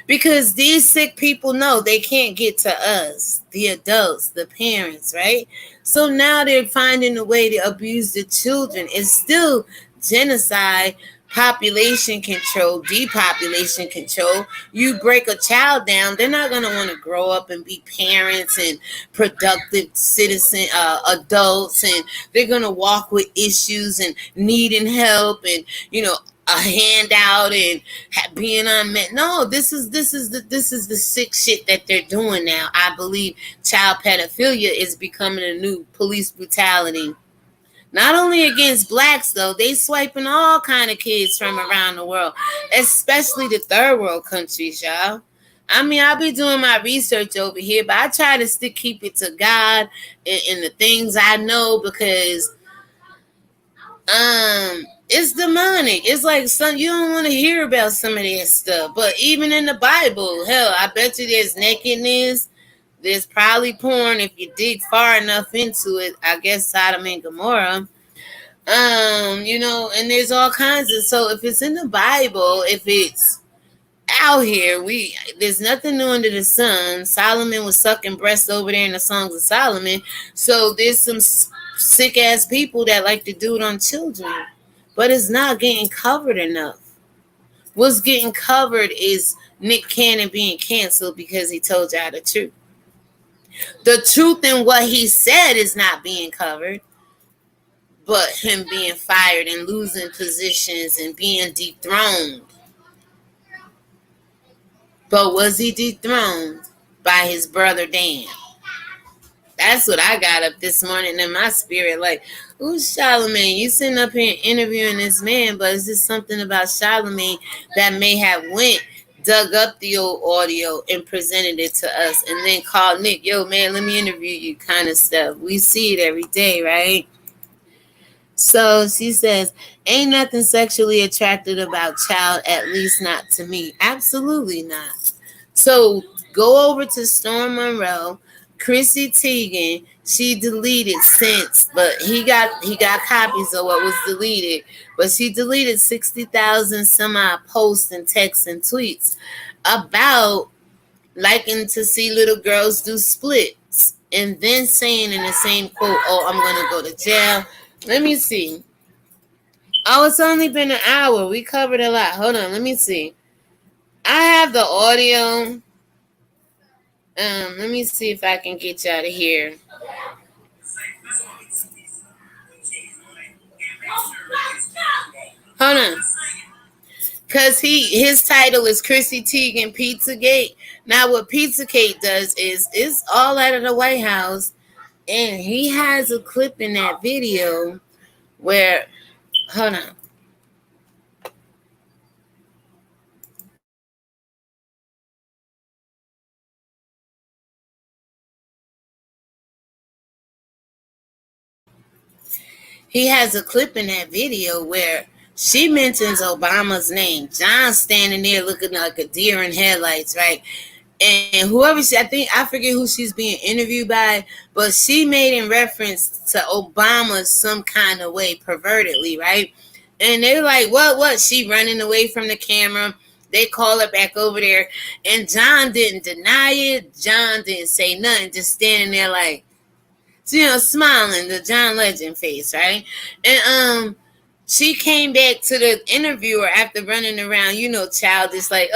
Because these sick people know they can't get to us, the adults, the parents, right? So now they're finding a way to abuse the children. It's still genocide, population control, depopulation control. You break a child down, they're not going to want to grow up and be parents and productive citizen adults, and they're going to walk with issues and needing help and a handout and being unmet. No, this is the sick shit that they're doing now. I believe child pedophilia is becoming a new police brutality. Not only against blacks, though, they swiping all kind of kids from around the world, especially the third world countries, y'all. I mean, I'll be doing my research over here, but I try to keep it to God and the things I know, because it's demonic. It's like you don't want to hear about some of that stuff. But even in the Bible, hell, I bet you there's nakedness. There's probably porn if you dig far enough into it. I guess Sodom and Gomorrah. And there's all kinds of. So if it's in the Bible, if it's out here, there's nothing new under the sun. Solomon was sucking breasts over there in the Songs of Solomon. So there's some sick ass people that like to do it on children, but it's not getting covered enough. What's getting covered is Nick Cannon being canceled because he told y'all the truth. The truth in what he said is not being covered, but him being fired and losing positions and being dethroned. But was he dethroned by his brother Dan? That's what I got up this morning in my spirit. Like, who's Charlemagne? You sitting up here interviewing this man, but is this something about Charlemagne that may have dug up the old audio and presented it to us, and then called Nick, yo, man, let me interview you, kind of stuff. We see it every day, right? So she says, ain't nothing sexually attractive about child, at least not to me. Absolutely not. So go over to Storm Monroe, Crissy Tiegen. She deleted since, but he got copies of what was deleted. But she deleted 60,000 some odd posts and texts and tweets about liking to see little girls do splits, and then saying in the same quote, oh, I'm going to go to jail. Let me see. Oh, it's only been an hour. We covered a lot. Hold on. Let me see. I have the audio. Let me see if I can get you out of here. Hold on. Because his title is Crissy Tiegen PizzaGate. Now, what PizzaGate does is it's all out of the White House. And he has a clip in that video where, hold on. He has a clip in that video where she mentions Obama's name. John standing there looking like a deer in headlights, right? And whoever I forget who she's being interviewed by, but she made in reference to Obama some kind of way, pervertedly, right? And they're like, what? She running away from the camera. They call her back over there. And John didn't deny it. John didn't say nothing, just standing there like, smiling, the John Legend face, right? And she came back to the interviewer after running around, childish, like,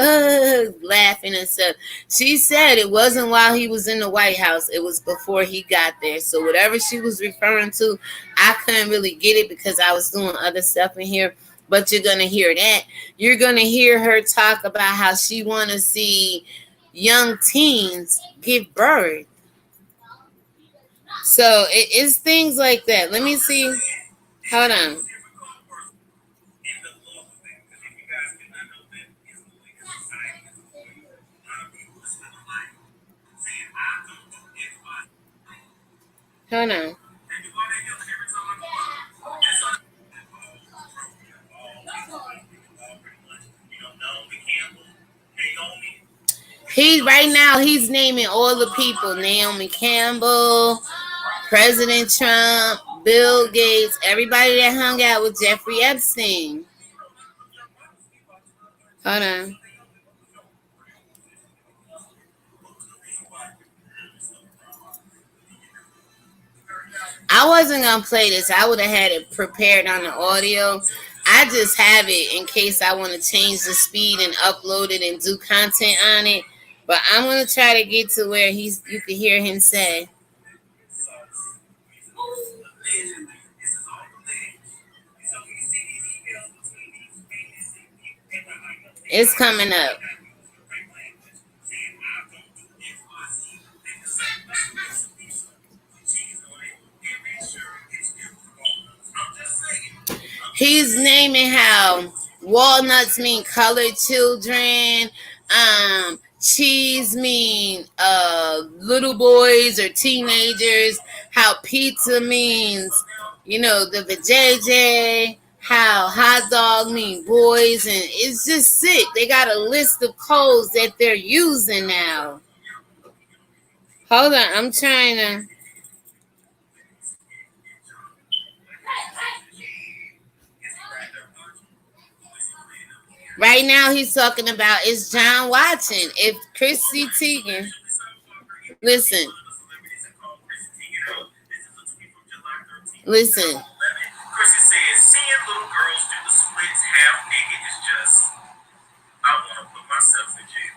laughing and stuff. She said it wasn't while he was in the White House. It was before he got there. So whatever she was referring to, I couldn't really get it because I was doing other stuff in here. But you're going to hear that. You're going to hear her talk about how she want to see young teens give birth. So it's things like that. Let me see. Hold on. Hold on. Right now he's naming all the people. Naomi Campbell, President Trump, Bill Gates, everybody that hung out with Jeffrey Epstein. Hold on. I wasn't going to play this. I would have had it prepared on the audio. I just have it in case I want to change the speed and upload it and do content on it. But I'm gonna try to get to where you can hear him say. It's coming up. He's naming how walnuts mean colored children, cheese mean little boys or teenagers, how pizza means, the vajayjay, how hot dog mean boys, and it's just sick. They got a list of codes that they're using now. Hold on, I'm trying to. Right now, he's talking about it's John Watson. If Crissy Tiegen, listen, listen. Crissy says, seeing little girls do the splits half naked is just, I want to put myself in jail.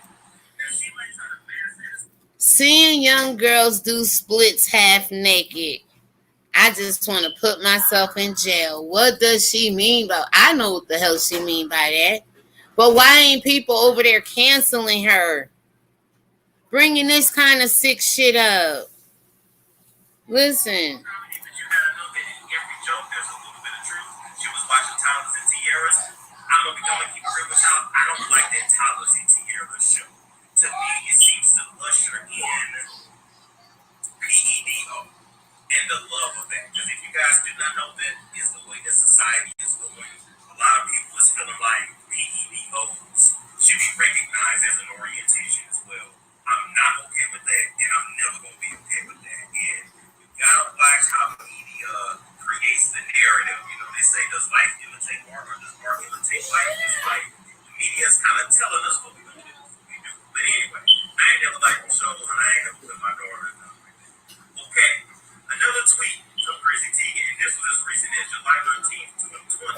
Seeing young girls do splits half naked, I just want to put myself in jail. What does she mean by? I know what the hell she mean by that. But why ain't people over there canceling her? Bringing this kind of sick shit up. Listen. I'm gonna keep it real with y'all. I don't like that Tyler and Tierra show. To me, it seems to usher in PEDO and the love of that. Because if you guys do not know, that is the way that society is going. A lot of people is feeling like PEDOs should be recognized as an orientation as well. I'm not okay with that, and I'm never gonna be okay with that. And you gotta watch how media creates the narrative. They say, does life imitate art, or does art imitate life? It's like the media is kind of telling us what we're gonna do. We do. But anyway, I ain't never liked the show, and I ain't never put my daughter in nothing like that. Okay, another tweet from Crissy Tiegen, and this was as recent as July 13th,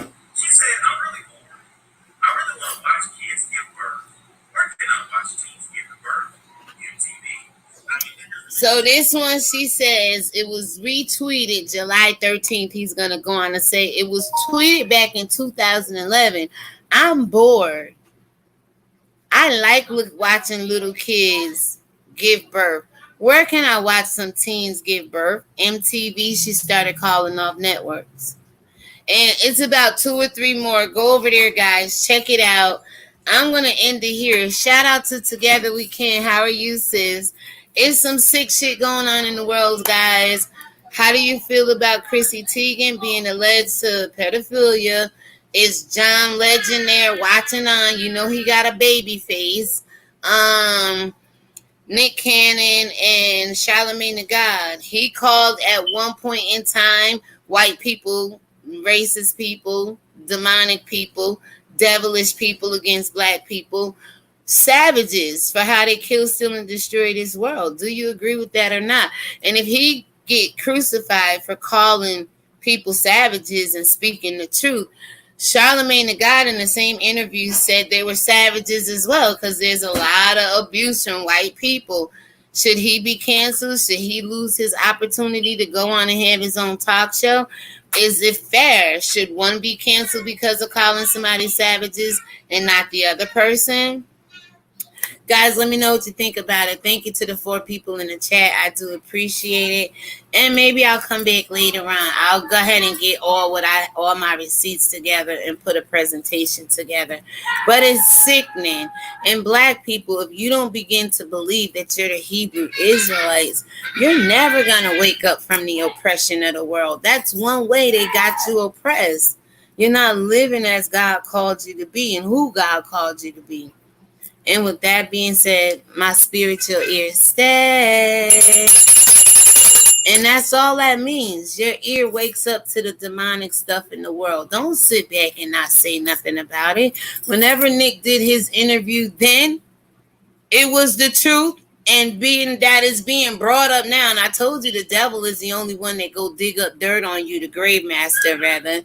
2020. She said, I'm really bored. I really want to watch kids give birth. Where can I watch teens give birth? MTV. So this one, she says it was retweeted July 13th. He's going to go on to say it was tweeted back in 2011. I'm bored. I like watching little kids give birth. Where can I watch some teens give birth? MTV, she started calling off networks. And it's about 2 or 3 more. Go over there, guys. Check it out. I'm going to end it here. Shout out to Together We Can. How are you, sis? It's some sick shit going on in the world, guys. How do you feel about Crissy Tiegen being alleged to pedophilia? Is John Legend there watching on? He got a baby face. Nick Cannon and Charlemagne the God. He called at one point in time white people, racist people, demonic people, devilish people against black people, savages for how they kill, steal, and destroy this world. Do you agree with that or not? And if he get crucified for calling people savages and speaking the truth, Charlemagne the God in the same interview said they were savages as well, because there's a lot of abuse from white people. Should he be canceled? Should he lose his opportunity to go on and have his own talk show? Is it fair? Should one be canceled because of calling somebody savages and not the other person? Guys, let me know what you think about it. Thank you to the 4 people in the chat. I do appreciate it. And maybe I'll come back later on. I'll go ahead and get all my receipts together and put a presentation together. But it's sickening. And black people, if you don't begin to believe that you're the Hebrew Israelites, you're never going to wake up from the oppression of the world. That's one way they got you oppressed. You're not living as God called you to be and who God called you to be. And with that being said, my spiritual ear stay. And that's all that means. Your ear wakes up to the demonic stuff in the world. Don't sit back and not say nothing about it. Whenever Nick did his interview then, it was the truth. And being that is being brought up now, and I told you the devil is the only one that go dig up dirt on you, the grave master rather.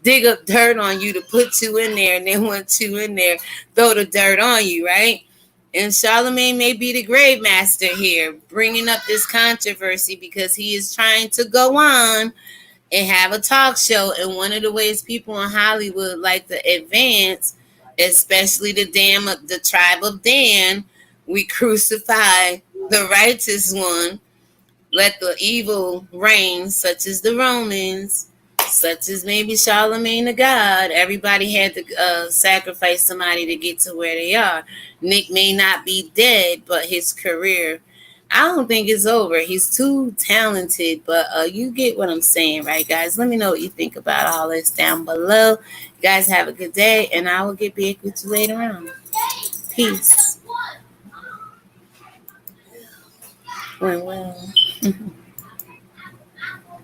dig up dirt on you to put you in there, and then once you in there, throw the dirt on you, right? And Charlemagne may be the grave master here, bringing up this controversy because he is trying to go on and have a talk show. And one of the ways people in Hollywood like to advance, especially the tribe of Dan, we crucify the righteous one, let the evil reign, such as the Romans, such as maybe Charlemagne the God. Everybody had to sacrifice somebody to get to where they are. Nick may not be dead, but his career, I don't think it's over. He's too talented, but you get what I'm saying, right, guys? Let me know what you think about all this down below. You guys have a good day, and I will get back with you later on. Peace. Well.